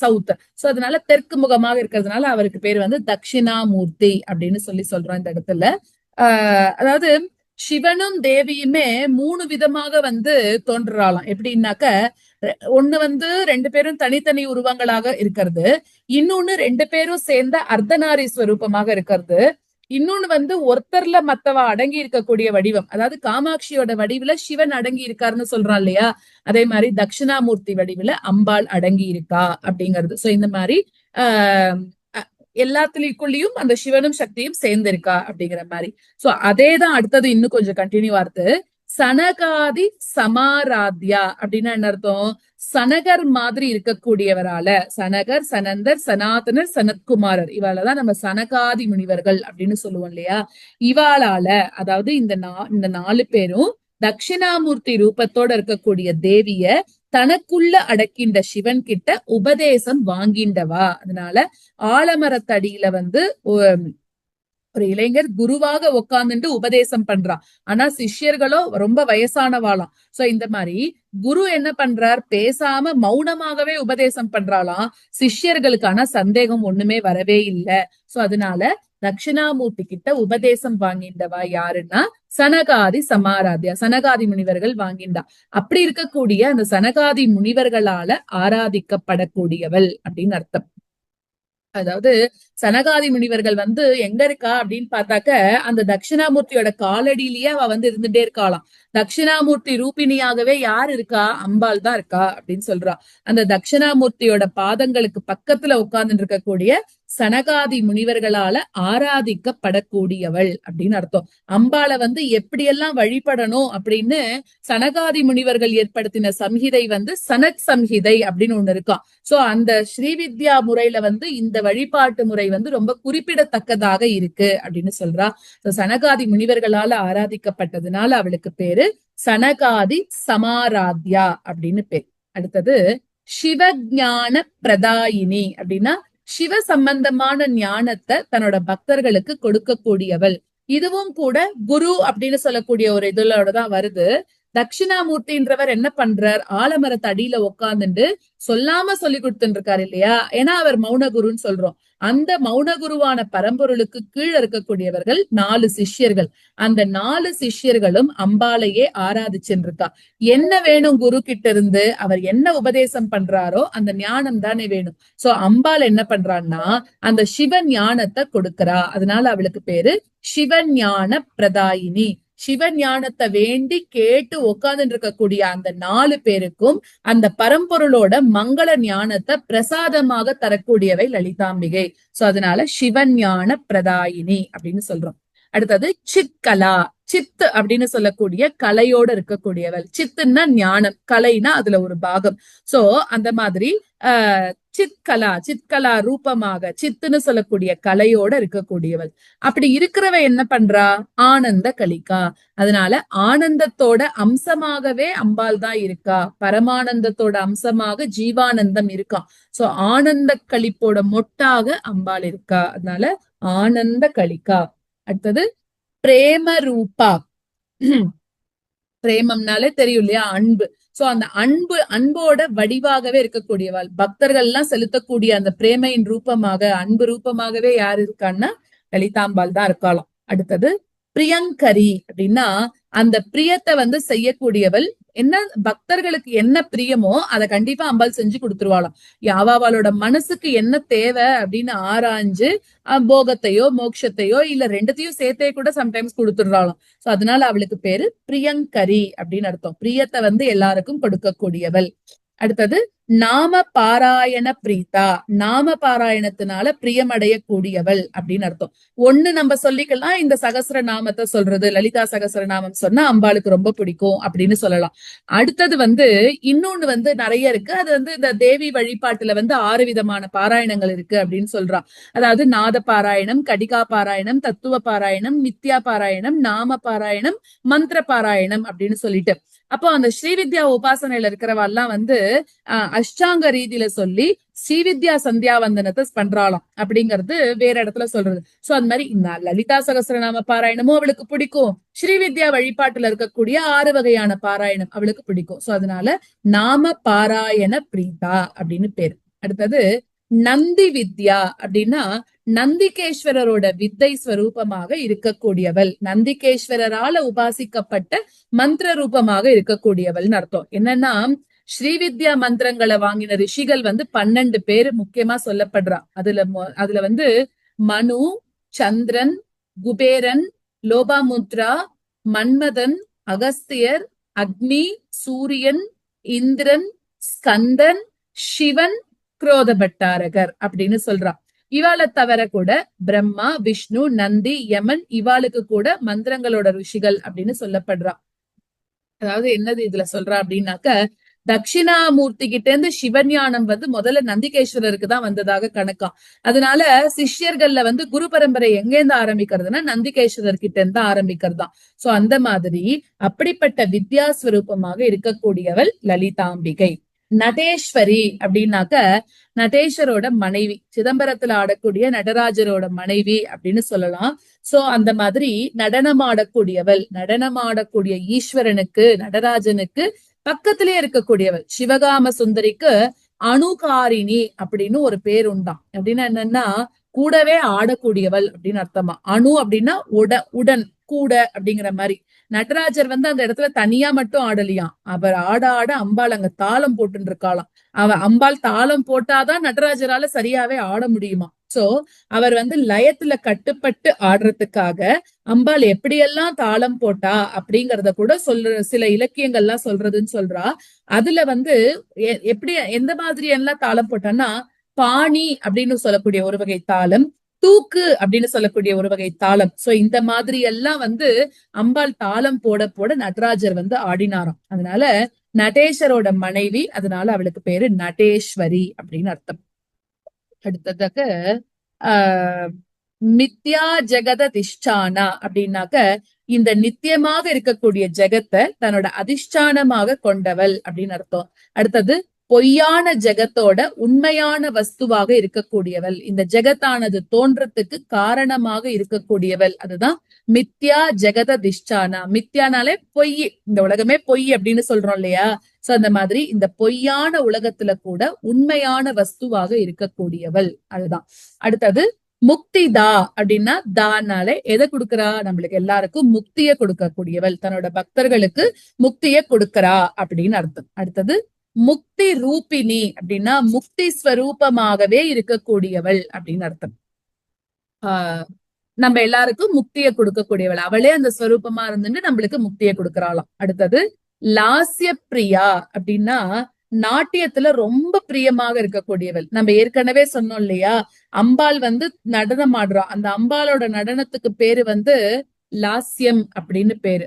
சவுத். சோ அதனால தெற்கு முகமாக இருக்கிறதுனால அவருக்கு பேர் வந்து தட்சிணாமூர்த்தி அப்படின்னு சொல்றோம் இந்த இடத்துல. அதாவது சிவனும் தேவியுமே 3 விதமாக வந்து தோன்றுறாளாம். எப்படின்னாக்க ஒண்ணு வந்து 2 பேரும் தனித்தனி உருவங்களாக இருக்கிறது, இன்னொன்னு 2 பேரும் சேர்ந்த அர்த்தநாரி ஸ்வரூபமாக இருக்கிறது, இன்னொன்னு வந்து ஒருத்தர்ல மத்தவ அடங்கி இருக்கக்கூடிய வடிவம். அதாவது காமாட்சியோட வடிவுல சிவன் அடங்கி இருக்காருன்னு சொல்றான் இல்லையா? அதே மாதிரி தட்சிணாமூர்த்தி வடிவுல அம்பாள் அடங்கி இருக்கா அப்படிங்கிறது. சோ இந்த மாதிரி ஆஹ் எல்லாத்துலயும் அந்த சிவனும் சக்தியும் சேர்ந்திருக்கா அப்படிங்கிற மாதிரி. சோ அதேதான் அடுத்தது இன்னும் கொஞ்சம் கண்டினியூ ஆகுது. சனகாதி சமாராத்யா அப்படின்னா என்ன அர்த்தம்? சனகர் மாதிரி இருக்கக்கூடியவரால, சனகர், சனந்தர், சனாதனர், சனத்குமாரர் இவாளதான் நம்ம சனகாதி முனிவர்கள் அப்படின்னு சொல்லுவோம் இல்லையா? இவாளால, அதாவது இந்த 4 பேரும் தட்சிணாமூர்த்தி ரூபத்தோட இருக்கக்கூடிய தேவிய தனக்குள்ள அடக்கின்ற சிவன் கிட்ட உபதேசம் வாங்கிண்டவா. அதனால ஆலமரத்தடியில வந்து ஒரு இளைஞர் குருவாக உட்கார்ந்துட்டு உபதேசம் பண்றான். ஆனா சிஷ்யர்களோ ரொம்ப வயசானவாளாம். சோ இந்த மாதிரி குரு என்ன பண்றார், பேசாம மௌனமாகவே உபதேசம் பண்றாளாம். சிஷ்யர்களுக்கான சந்தேகம் ஒண்ணுமே வரவே இல்லை. சோ அதனால தட்சிணாமூர்த்தி கிட்ட உபதேசம் வாங்கிண்டவா யாருன்னா சனகாதி சமாராத்யா, சனகாதி முனிவர்கள் வாங்கிண்டா. அப்படி இருக்கக்கூடிய அந்த சனகாதி முனிவர்களால ஆராதிக்கப்படக்கூடியவள் அப்படின்னு அர்த்தம். அதாவது சனகாதி முனிவர்கள் வந்து எங்க இருக்கா அப்படின்னு பார்த்தாக்க அந்த தட்சிணாமூர்த்தியோட காலடியிலேயே அவ வந்து இருந்துட்டே இருக்காளாம். தட்சிணாமூர்த்தி ரூபிணியாகவே யார் இருக்கா? அம்பாள் தான் இருக்கா அப்படின்னு சொல்றா. அந்த தட்சிணாமூர்த்தியோட பாதங்களுக்கு பக்கத்துல உட்கார்ந்துட்டு இருக்கக்கூடிய சனகாதி முனிவர்களால ஆராதிக்கப்படக்கூடியவள் அப்படின்னு அர்த்தம். அம்பாளை வந்து எப்படியெல்லாம் வழிபடணும் அப்படின்னு சனகாதி முனிவர்கள் ஏற்படுத்தின சம்ஹிதை வந்து சனத் சம்ஹிதை அப்படின்னு ஒண்ணு இருக்காம். சோ அந்த ஸ்ரீவித்யா முறையில வந்து இந்த வழிபாட்டு முறை வந்து ரொம்ப குறிப்பிடத்தக்கதாக இருக்கு அப்படின்னு சொல்றா. சனகாதி முனிவர்களால ஆராதிக்கப்பட்டதுனால அவளுக்கு பேரு சனகாதி சமாராத்யா அப்படின்னு பேர். அடுத்தது சிவஞான பிரதாயினி அப்படின்னா சிவ சம்பந்தமான ஞானத்தை தன்னோட பக்தர்களுக்கு கொடுக்கக்கூடியவள். இதுவும் கூட குரு அப்படின்னு சொல்லக்கூடிய ஒரு இதோடதான் வருது. தட்சிணாமூர்த்தின்றவர் என்ன பண்றார், ஆலமரத்து அடியில உட்கார்ந்துட்டு சொல்லாம சொல்லி கொடுத்துட்டு இருக்காரு இல்லையா, ஏன்னா அவர் மௌனகுருன்னு சொல்றோம். அந்த மௌனகுருவான பரம்பொருளுக்கு கீழே இருக்கக்கூடியவர்கள் 4 சிஷ்யர்கள். அந்த 4 சிஷ்யர்களும் அம்பாளையே ஆராதிச்சுருக்கா. என்ன வேணும் குரு கிட்ட இருந்து, அவர் என்ன உபதேசம் பண்றாரோ அந்த ஞானம் தானே வேணும். சோ அம்பாள் என்ன பண்றான்னா அந்த சிவ ஞானத்தை கொடுக்கறா. அதனால அவளுக்கு பேரு சிவஞான பிரதாயினி. சிவஞானத்தை வேண்டி கேட்டு உட்கார்ந்து இருக்கக்கூடிய அந்த 4 பேருக்கும் அந்த பரம்பொருளோட மங்கள ஞானத்தை பிரசாதமாக தரக்கூடியவை லலிதாம்பிகை. சோ அதனால சிவஞான பிரதாயினி அப்படின்னு சொல்றோம். அடுத்தது சித்கலா. சித்து அப்படின்னு சொல்லக்கூடிய கலையோட இருக்கக்கூடியவள். சித்துன்னா ஞானம், கலைனா அதுல ஒரு பாகம். சோ அந்த மாதிரி சித்கலா, சித்கலா ரூபமாக சித்துன்னு சொல்லக்கூடிய கலையோட இருக்கக்கூடியவள். அப்படி இருக்கிறவ என்ன பண்றா, ஆனந்த கலிகா. அதனால ஆனந்தத்தோட அம்சமாகவே அம்பாள் தான் இருக்கா. பரமானந்தத்தோட அம்சமாக ஜீவானந்தம் இருக்கான். சோ ஆனந்த கலிப்போட மொட்டாக அம்பாள் இருக்கா. அதனால ஆனந்த கலிகா. அடுத்தது பிரேம ரூபா. பிரேமம்னாலே தெரியும் இல்லையா, அன்பு. சோ அந்த அன்போட வடிவாகவே இருக்கக்கூடியவாள். பக்தர்கள் எல்லாம் செலுத்தக்கூடிய அந்த பிரேமையின் ரூபமாக, அன்பு ரூபமாகவே யாரு இருக்கான்னா லலிதாம்பாள் தான் இருக்காளாம். அடுத்தது பிரியங்கரி அப்படின்னா அந்த பிரியத்தை வந்து செய்யக்கூடியவள். என்ன பக்தர்களுக்கு என்ன பிரியமோ அதை கண்டிப்பா அம்பாள் செஞ்சு கொடுத்துருவாளாம். அவளோட மனசுக்கு என்ன தேவை அப்படின்னு ஆராய்ஞ்சு போகத்தையோ மோட்சத்தையோ இல்ல ரெண்டுத்தையும் சேர்த்தே கூட சம்டைம்ஸ் கொடுத்துடுறாளாம். சோ அதனால அவளுக்கு பேரு பிரியங்கரி அப்படின்னு அர்த்தம். பிரியத்தை வந்து எல்லாருக்கும் கொடுக்கக்கூடியவள். அடுத்தது நாம பாராயண பிரீதா. நாம பாராயணத்தினால பிரியமடையக்கூடியவள் அப்படின்னு அர்த்தம். ஒண்ணு நம்ம சொல்லிக்கலாம், இந்த சகஸ்ர நாமத்தை சொல்றது, லலிதா சகஸ்ர நாமம் சொன்னா அம்பாளுக்கு ரொம்ப பிடிக்கும் அப்படின்னு சொல்லலாம். அடுத்தது வந்து இன்னொன்னு வந்து நிறைய இருக்கு. அது வந்து இந்த தேவி வழிபாட்டுல வந்து 6 விதமான பாராயணங்கள் இருக்கு அப்படின்னு சொல்றா. அதாவது நாத பாராயணம், கடிகா பாராயணம், தத்துவ பாராயணம், நித்யா பாராயணம், நாம பாராயணம், மந்திர பாராயணம் அப்படின்னு சொல்லிட்டு. அப்போ அந்த ஸ்ரீவித்யா உபாசனையில இருக்கிறவெல்லாம் வந்து அஷ்டாங்க ரீதியில சொல்லி ஸ்ரீவித்யா சந்தியாவந்தனத்தை பண்றாளாம் அப்படிங்கிறது வேற இடத்துல சொல்றது. சோ அந்த மாதிரி இந்த லலிதா சகஸ்ரநாம பாராயணமும் அவளுக்கு பிடிக்கும். ஸ்ரீவித்யா வழிபாட்டுல இருக்கக்கூடிய 6 வகையான பாராயணம் அவளுக்கு பிடிக்கும். சோ அதனால நாம பாராயண பிரீதா அப்படின்னு பேரு. அடுத்தது நந்தி வித்யா அப்படின்னா நந்திகேஸ்வரரோட வித்தை ஸ்வரூபமாக இருக்கக்கூடியவள். நந்திகேஸ்வரரால உபாசிக்கப்பட்ட மந்திர ரூபமாக இருக்கக்கூடியவள்னு அர்த்தம். என்னன்னா ஸ்ரீவித்யா மந்திரங்களை வாங்கின ரிஷிகள் வந்து 12 பேரு முக்கியமா சொல்லப்படுறா. அதுல வந்து மனு, சந்திரன், குபேரன், லோபாமுத்ரா, மன்மதன், அகஸ்தியர், அக்னி, சூரியன், இந்திரன், ஸ்கந்தன், சிவன், குரோதபட்டாரகர் அப்படின்னு சொல்றா. இவாளை தவிர கூட பிரம்மா, விஷ்ணு, நந்தி, யமன் இவாளுக்கு கூட மந்திரங்களோட ரிஷிகள் அப்படின்னு சொல்லப்படுறா. அதாவது என்னது இதுல சொல்றா அப்படின்னாக்க, தட்சிணாமூர்த்தி கிட்ட இருந்து சிவஞானம் வந்து முதல்ல நந்திகேஸ்வரருக்கு தான் வந்ததாக கணக்காம். அதனால சிஷ்யர்கள்ல வந்து குரு பரம்பரை எங்கேருந்து ஆரம்பிக்கிறதுனா நந்திகேஸ்வரர் கிட்ட இருந்து ஆரம்பிக்கிறதுதான். சோ அந்த மாதிரி அப்படிப்பட்ட வித்யாஸ்வரூபமாக இருக்கக்கூடியவள் லலிதாம்பிகை. நடேஸ்வரி அப்படின்னாக்க நடேஸ்வரோட மனைவி, சிதம்பரத்துல ஆடக்கூடிய நடராஜரோட மனைவி அப்படின்னு சொல்லலாம். சோ அந்த மாதிரி நடனமாடக்கூடியவள், நடனமாடக்கூடிய ஈஸ்வரனுக்கு, நடராஜனுக்கு பக்கத்திலே இருக்கக்கூடியவள். சிவகாம சுந்தரிக்கு அணுகாரிணி அப்படின்னு ஒரு பேர் உண்டாம். அப்படின்னா என்னன்னா கூடவே ஆடக்கூடியவள் அப்படின்னு அர்த்தமா. அணு அப்படின்னா உடன், கூட அப்படிங்கிற மாதிரி. நடராஜர் வந்து அந்த இடத்துல தனியா மட்டும் ஆடலையாம். அவர் ஆட ஆட அம்பாள் அங்க தாளம் போட்டு இருக்காளாம். அம்பாள் தாளம் போட்டாதான் நடராஜரால சரியாவே ஆட முடியுமா. சோ அவர் வந்து லயத்துல கட்டுப்பட்டு ஆடுறதுக்காக அம்பாள் எப்படியெல்லாம் தாளம் போட்டா அப்படிங்கறத கூட சில இலக்கியங்கள்லாம் சொல்றதுன்னு சொல்றா. அதுல வந்து எப்படி எந்த மாதிரி எல்லாம் தாளம் போட்டான்னா, பாணி அப்படின்னு சொல்லக்கூடிய ஒரு வகை தாளம், தூக்கு அப்படின்னு சொல்லக்கூடிய ஒரு வகை தாளம். சோ இந்த மாதிரி எல்லாம் வந்து அம்பாள் தாளம் போட போட நடராஜர் வந்து ஆடினாராம். அதனால நடேசரோட மனைவி, அதனால அவளுக்கு பேரு நடேஸ்வரி அப்படின்னு அர்த்தம். அடுத்ததாக ஆஹ் மித்யா ஜெகததிஷ்டானா அப்படின்னாக்க இந்த நித்தியமாக இருக்கக்கூடிய ஜெகத்தை தன்னோட அதிஷ்டானமாக கொண்டவள் அப்படின்னு அர்த்தம். அடுத்தது பொய்யான ஜெகத்தோட உண்மையான வஸ்துவாக இருக்கக்கூடியவள், இந்த ஜெகத்தானது தோன்றத்துக்கு காரணமாக இருக்கக்கூடியவள். அதுதான் மித்யா ஜெகததிஷ்டானா. மித்யானாலே பொய், இந்த உலகமே பொய் அப்படின்னு சொல்றோம் இல்லையா? சோ அந்த மாதிரி இந்த பொய்யான உலகத்துல கூட உண்மையான வஸ்துவாக இருக்கக்கூடியவள், அதுதான். அடுத்தது முக்திதா அப்படின்னா, தானாலே எதை கொடுக்கறா? நம்மளுக்கு எல்லாருக்கும் முக்திய கொடுக்கக்கூடியவள், தன்னோட பக்தர்களுக்கு முக்திய கொடுக்கறா அப்படின்னு அர்த்தம். அடுத்தது முக்தி ரூபினி அப்படின்னா முக்தி ஸ்வரூபமாகவே இருக்கக்கூடியவள் அப்படின்னு அர்த்தம். ஆஹ் நம்ம எல்லாருக்கும் முக்திய கொடுக்கக்கூடியவள், அவளே அந்த ஸ்வரூபமா இருந்துட்டு நம்மளுக்கு முக்திய கொடுக்கறாளாம். அடுத்தது லாஸ்ய பிரியா அப்படின்னா நாட்டியத்துல ரொம்ப பிரியமாக இருக்கக்கூடியவள். நம்ம ஏற்கனவே சொன்னோம் இல்லையா, அம்பாள் வந்து நடனம் ஆடுறா, அந்த அம்பாளோட நடனத்துக்கு பேரு வந்து லாஸ்யம் அப்படின்னு பேரு.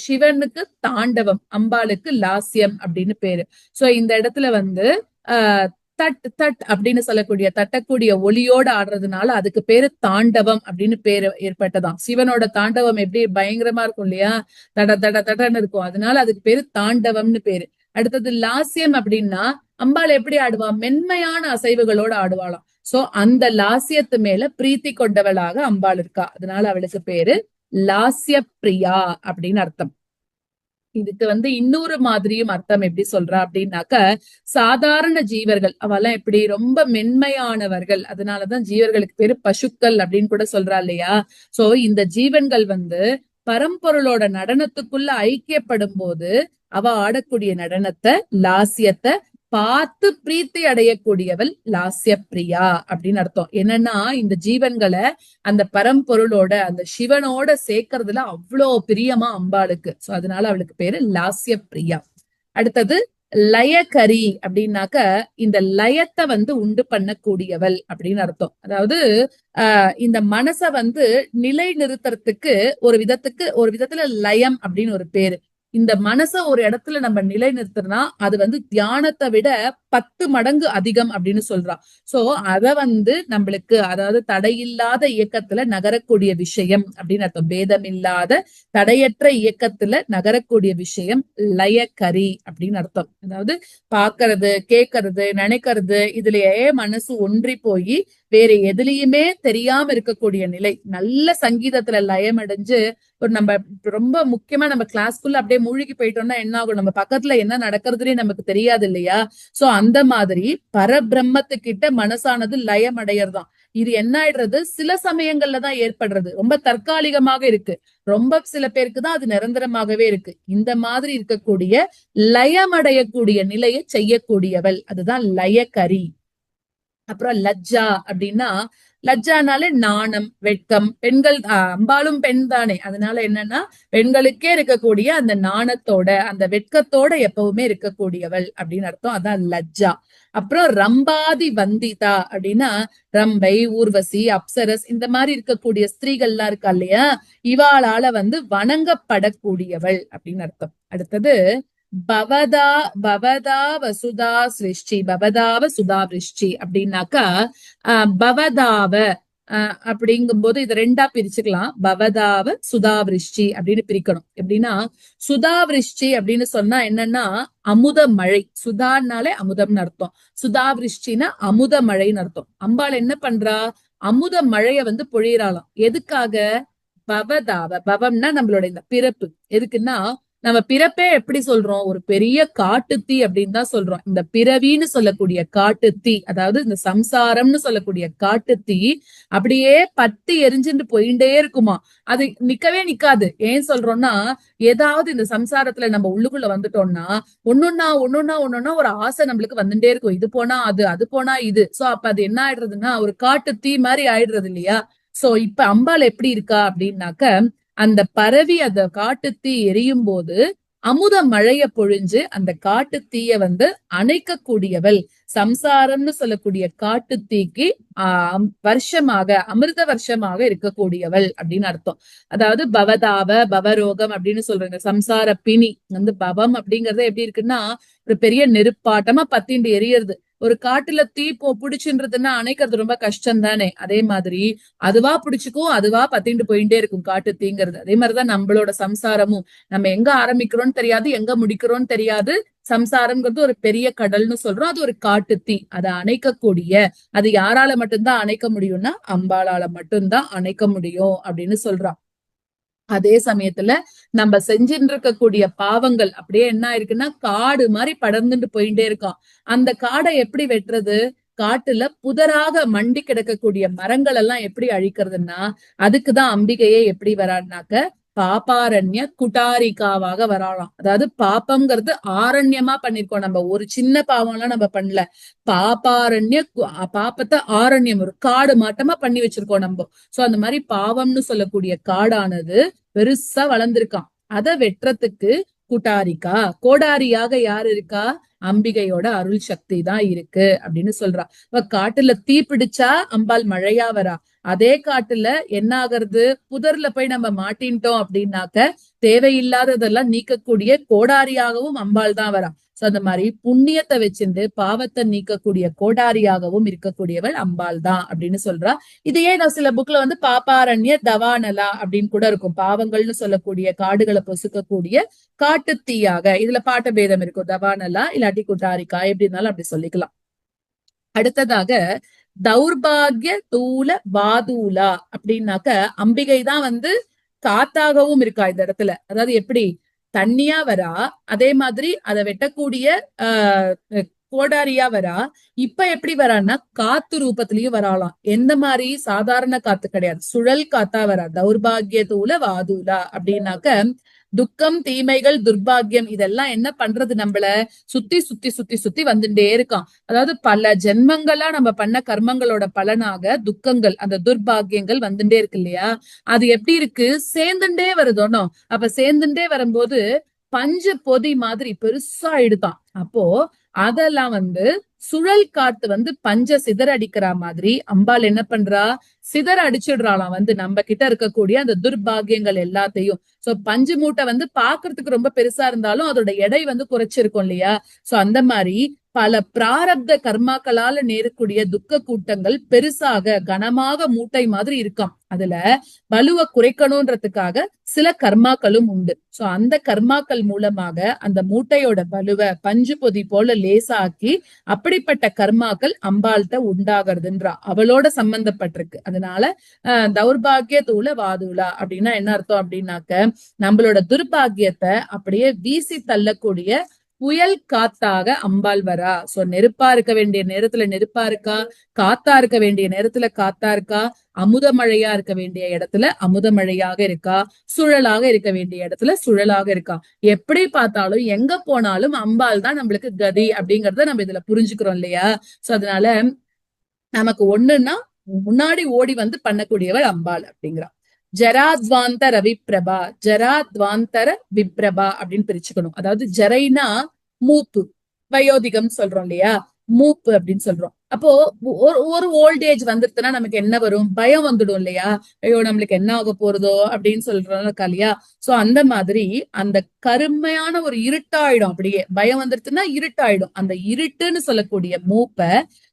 சிவனுக்கு தாண்டவம், அம்பாளுக்கு லாஸ்யம் அப்படின்னு பேரு. சோ இந்த இடத்துல வந்து ஆஹ் தட் தட் அப்படின்னு சொல்லக்கூடிய தட்டக்கூடிய ஒலியோட ஆடுறதுனால அதுக்கு பேரு தாண்டவம் அப்படின்னு பேரு ஏற்பட்டதாம். சிவனோட தாண்டவம் எப்படி பயங்கரமா இருக்கும் இல்லையா, தட தட தடன்னு இருக்கும், அதனால அதுக்கு பேரு தாண்டவம்னு பேரு. அடுத்தது லாஸ்யம் அப்படின்னா அம்பாள் எப்படி ஆடுவா? மென்மையான அசைவுகளோட ஆடுவாளாம். சோ அந்த லாஸ்யத்து மேல பிரீத்தி கொண்டவளாக அம்பாள் இருக்கா, அதனால அவளுக்கு பேரு லாஸ்ய பிரியா அப்படின்னு அர்த்தம். இதுக்கு வந்து இன்னொரு மாதிரியும் அர்த்தம் எப்படி சொல்றா அப்படின்னாக்க, சாதாரண ஜீவர்கள் அவெல்லாம் எப்படி ரொம்ப மென்மையானவர்கள், அதனாலதான் ஜீவர்களுக்கு பேரு பசுக்கள் அப்படின்னு கூட சொல்றா இல்லையா? சோ இந்த ஜீவன்கள் வந்து பரம்பொருளோட நடனத்துக்குள்ள ஐக்கியப்படும் போது அவ ஆடக்கூடிய நடனத்தை, லாஸ்யத்தை பார்த்து பிரீத்தி அடையக்கூடியவள் லாஸ்ய பிரியா அப்படின்னு அர்த்தம். என்னன்னா இந்த ஜீவன்களை அந்த பரம்பொருளோட அந்த சிவனோட சேர்க்கறதுல அவ்வளோ பிரியமா அம்பாளுக்கு. சோ அதனால அவளுக்கு பேரு லாஸ்ய பிரியா. அடுத்தது லயகரி அப்படின்னாக்க இந்த லயத்தை வந்து உண்டு பண்ணக்கூடியவள் அப்படின்னு அர்த்தம். அதாவது இந்த மனச வந்து நிலை நிறுத்துறதுக்கு ஒரு விதத்துல லயம் அப்படின்னு ஒரு பேரு. இந்த மனச ஒரு இடத்துல நம்ம நிலை நிறுத்தினா அது வந்து தியானத்தை விட 10 மடங்கு அதிகம் அப்படின்னு சொல்றா. சோ அத வந்து நம்மளுக்கு, அதாவது தடையில்லாத இயக்கத்துல நகரக்கூடிய விஷயம் அப்படின்னு அர்த்தம். பேதம் இல்லாத தடையற்ற இயக்கத்துல நகரக்கூடிய விஷயம் லயக்கரி அப்படின்னு அர்த்தம். அதாவது பாக்குறது, கேட்கறது, நினைக்கிறது, இதுலயே மனசு ஒன்றி போய் வேற எதுலயுமே தெரியாம இருக்கக்கூடிய நிலை. நல்ல சங்கீதத்துல லயம் அடைஞ்சு ஒரு நம்ம ரொம்ப முக்கியமா நம்ம கிளாஸ்க்குள்ள அப்படியே மூழ்கி போயிட்டோம்னா என்ன ஆகும்? நம்ம பக்கத்துல என்ன நடக்கிறதுனே நமக்கு தெரியாது இல்லையா? சோ அந்த மாதிரி பரபிரம்மத்துக்கிட்ட மனசானது லயம் அடையறதாம். இது என்ன ஆயிடுறது? சில சமயங்கள்ல தான் ஏற்படுறது, ரொம்ப தற்காலிகமாக இருக்கு, ரொம்ப சில பேருக்கு தான் அது நிரந்தரமாகவே இருக்கு. இந்த மாதிரி இருக்கக்கூடிய லயம் அடையக்கூடிய நிலையை செய்யக்கூடியவள், அதுதான் லயக்கரி. அப்புறம் லஜ்ஜா அப்படின்னா, லஜ்ஜானாலே நாணம், வெட்கம். பெண்கள் அம்பாலும் பெண் தானே, அதனால என்னன்னா பெண்களுக்கே இருக்கக்கூடிய அந்த நாணத்தோட அந்த வெட்கத்தோட எப்பவுமே இருக்கக்கூடியவள் அப்படின்னு அர்த்தம். அதான் லஜ்ஜா. அப்புறம் ரம்பாதி வந்திதா அப்படின்னா ரம்பை, ஊர்வசி, அப்சரஸ் இந்த மாதிரி இருக்கக்கூடிய ஸ்திரீகள்லாம் இருக்கா இல்லையா, இவாளால வந்து வணங்கப்படக்கூடியவள் அப்படின்னு அர்த்தம். அடுத்தது பவதா பவதா வசுதா சிருஷ்டி, பவதாவ சுதா விருஷ்டி அப்படின்னாக்கா பவதாவ அப்படிங்கும் போது இதை ரெண்டா பிரிச்சுக்கலாம். பவதாவ சுதாவிருஷ்டி அப்படின்னு பிரிக்கணும். எப்படின்னா சுதாவிருஷ்டி அப்படின்னு சொன்னா என்னன்னா அமுத மழை. சுதான்னாலே அமுதம்னு அர்த்தம், சுதாவிருஷ்டினா அமுத மழைன்னு அர்த்தம். அம்பாள் என்ன பண்றா? அமுத மழைய வந்து பொழியறாளாம். எதுக்காக? பவதாவ, பவம்னா நம்மளோட இந்த பிறப்பு. எதுக்குன்னா நம்ம பிறப்பே எப்படி சொல்றோம்? ஒரு பெரிய காட்டுத்தீ அப்படின்னு தான் சொல்றோம். இந்த பிறவின்னு சொல்லக்கூடிய காட்டுத்தீ, அதாவது இந்த சம்சாரம்னு சொல்லக்கூடிய காட்டுத்தீ அப்படியே பத்தி எரிஞ்சுட்டு போயிட்டே இருக்குமா, அது நிக்கவே நிக்காது. ஏன் சொல்றோம்னா, ஏதாவது இந்த சம்சாரத்துல நம்ம உள்ளுக்குள்ள வந்துட்டோம்னா ஒன்னொன்னா ஒரு ஆசை நம்மளுக்கு வந்துட்டே இருக்கும். இது போனா அது, அது போனா இது. சோ அப்ப அது என்ன ஆயிடுறதுன்னா ஒரு காட்டு தீ மாதிரி ஆயிடுறது இல்லையா? சோ இப்ப அம்பாள் எப்படி இருக்கா அப்படின்னாக்க, அந்த பரவி அந்த காட்டுத்தீ எரியும் போது அமுத மழைய பொழிஞ்சு அந்த காட்டு தீய வந்து அணைக்கக்கூடியவள். சம்சாரம்னு சொல்லக்கூடிய காட்டு தீக்கு வருஷமாக அமிர்த வருஷமாக இருக்கக்கூடியவள் அப்படின்னு அர்த்தம். அதாவது பவதாவ பவரோகம் அப்படின்னு சொல்றாங்க. சம்சார பிணி வந்து பவம் அப்படிங்கறது எப்படி இருக்குன்னா ஒரு பெரிய நெருப்பாட்டமா பத்திண்டு எரியறது. ஒரு காட்டுல தீ பிடிச்சுன்றதுன்னா அணைக்கிறது ரொம்ப கஷ்டம் தானே. அதே மாதிரி அதுவா பிடிச்சுக்கும், அதுவா பத்திண்டு போயிட்டே இருக்கும் காட்டு தீங்கிறது. அதே மாதிரிதான் நம்மளோட சம்சாரமும். நம்ம எங்க ஆரம்பிக்கிறோம்னு தெரியாது, எங்க முடிக்கிறோம்னு தெரியாது. சம்சாரம்ங்கிறது ஒரு பெரிய கடல்னு சொல்றோம். அது ஒரு காட்டு தீ. அதை அணைக்கக்கூடிய, அது யாரால மட்டும்தான் அணைக்க முடியும்னா அம்பாளால மட்டும்தான் அணைக்க முடியும் அப்படின்னு சொல்றான். அதே சமயத்துல நம்ம செஞ்சுட்டு இருக்கக்கூடிய பாவங்கள் அப்படியே என்ன ஆயிருக்குன்னா காடு மாதிரி படர்ந்துட்டு போயிட்டே இருக்கான். அந்த காடை எப்படி வெட்டுறது? காட்டுல புதராக மண்டி கிடக்கக்கூடிய மரங்கள் எல்லாம் எப்படி அழிக்கிறதுன்னா அதுக்குதான் அம்பிகையே எப்படி வரான்னாக்க பாப்பாரண்ய குட்டாரிக்காவாக வராளாம். அதாவது பாப்பம்ங்கிறது ஆரண்யமா பண்ணிருக்கோம். நம்ம ஒரு சின்ன பாவம் எல்லாம் நம்ம பண்ணல. பாப்பாரண்ய பாப்பத்தை ஆரண்யம் ஒரு காடு மாட்டமா பண்ணி வச்சிருக்கோம் நம்ம. சோ அந்த மாதிரி பாவம்னு சொல்லக்கூடிய காடானது பெருசா வளர்ந்திருக்கான். அதை வெட்டுறதுக்கு குட்டாரிக்கா கோடாரியாக யார் இருக்கா? அம்பிகையோட அருள் சக்தி தான் இருக்கு அப்படின்னு சொல்றா. இப்ப காட்டுல தீ பிடிச்சா அம்பாள் மழையா வரா. அதே காட்டுல என்ன ஆகுறது? புதர்ல போய் நம்ம மாட்டின்ட்டோம் அப்படின்னாக்க தேவையில்லாததெல்லாம் நீக்கக்கூடிய கோடாரியாகவும் அம்பாள் தான் வரா. சோ அந்த மாதிரி புண்ணியத்தை வச்சிருந்து பாவத்தை நீக்கக்கூடிய கோடாரியாகவும் இருக்கக்கூடியவள் அம்பாள் தான் அப்படின்னு சொல்றா. இதையே நான் சில புக்ல வந்து பாப்பாரண்ய தவானலா அப்படின்னு கூட இருக்கும். பாவங்கள்னு சொல்லக்கூடிய காடுகளை பொசுக்கக்கூடிய காட்டு தீயாக. இதுல பாட்ட பேதம் இருக்கும். தவானலா இல்லாட்டி குட்டாரிக்கா எப்படி இருந்தாலும் அப்படி சொல்லிக்கலாம். அடுத்ததாக தௌர்பாகிய தூல வாதூலா அப்படின்னாக்க அம்பிகை தான் வந்து காத்தாகவும் இருக்கா இந்த இடத்துல. அதாவது எப்படி தண்ணியா வரா, அதே மாதிரி அதை வெட்டக்கூடிய ஆஹ் கோடாரியா வரா. இப்ப எப்படி வரான்னா காத்து ரூபத்திலயும் வராலாம். எந்த மாதிரி? சாதாரண காத்து கிடையாது, சுழல் காத்தா வரா. தௌர்பாகிய தூல வாதூலா அப்படின்னாக்க துக்கம் தீமைகள் துர்பாகியம் இதெல்லாம் என்ன பண்றது? நம்மள சுத்தி சுத்தி சுத்தி சுத்தி வந்துட்டே இருக்கான். அதாவது பல ஜென்மங்களா நம்ம பண்ண கர்மங்களோட பலனாக துக்கங்கள் அந்த துர்பாகியங்கள் வந்துட்டே இருக்கு இல்லையா? அது எப்படி இருக்கு? சேர்ந்துட்டே வருதோனோ. அப்ப சேர்ந்துட்டே வரும்போது பஞ்சு பொதி மாதிரி பெருசா ஆயிடுதான். அப்போ அதெல்லாம் வந்து சுழல் காத்து வந்து பஞ்ச சிதற அடிக்கிற மாதிரி அம்பாள் என்ன பண்றா? சிதற அடிச்சிடுறாளாம் வந்து நம்ம கிட்ட இருக்கக்கூடிய அந்த துர்பாகியங்கள் எல்லாத்தையும். சோ பஞ்சு மூட்டை வந்து பாக்குறதுக்கு ரொம்ப பெருசா இருந்தாலும் அதோட எடை வந்து குறைச்சிருக்கும் இல்லையா? சோ அந்த மாதிரி பல பிராரப்த கர்மாக்களால நேரக்கூடிய துக்க கூட்டங்கள் பெருசாக கனமாக மூட்டை மாதிரி இருக்காம். அதுல வலுவை குறைக்கணும்ன்றதுக்காக சில கர்மாக்களும் உண்டு. சோ அந்த கர்மாக்கள் மூலமாக அந்த மூட்டையோட வலுவை பஞ்சு பொதி போல லேசாக்கி அப்படிப்பட்ட கர்மாக்கள் அம்பாள்கிட்ட உண்டாகிறதுன்றா. அவளோட சம்பந்தப்பட்டிருக்கு. அதனால தௌர்பாகிய தூள வாதூலா அப்படின்னா என்ன அர்த்தம் அப்படின்னாக்க நம்மளோட துர்பாகியத்தை அப்படியே வீசி தள்ளக்கூடிய புயல் காத்தாக அம்பாள் வரா. சோ நெருப்பா இருக்க வேண்டிய நேரத்துல நெருப்பா இருக்கா, காத்தா இருக்க வேண்டிய நேரத்துல காத்தா இருக்கா, அமுத மழையா இருக்க வேண்டிய இடத்துல அமுத மழையாக இருக்கா, சுழலாக இருக்க வேண்டிய இடத்துல சுழலாக இருக்கா. எப்படி பார்த்தாலும் எங்க போனாலும் அம்பாள் தான் நம்மளுக்கு கதி அப்படிங்கறத நம்ம இதுல புரிஞ்சுக்கிறோம் இல்லையா? சோ அதனால நமக்கு ஒண்ணுன்னா முன்னாடி ஓடி வந்து பண்ணக்கூடியவள் அம்பாள் அப்படிங்கிறா. ஜராத்வாந்த ரவிப்பிரபா, ஜராத்வாந்தர விப்ரபா அப்படின்னு பிரிச்சுக்கணும். அதாவது ஜரைனா மூப்பு, வயோதிகம் சொல்றோம் இல்லையா? மூப்பு அப்படின்னு சொல்றோம். அப்போ ஒரு ஓல்டேஜ் வந்துருச்சுன்னா நமக்கு என்ன வரும்? பயம் வந்துடும் இல்லையா? ஐயோ நம்மளுக்கு என்ன ஆக போறதோ அப்படின்னு சொல்றோம் இல்லையா? சோ அந்த மாதிரி அந்த கருமையான ஒரு இருட்டாயிடும். அப்படியே பயம் வந்துருச்சுன்னா இருட்டாயிடும். அந்த இருட்டுன்னு சொல்லக்கூடிய மூப்ப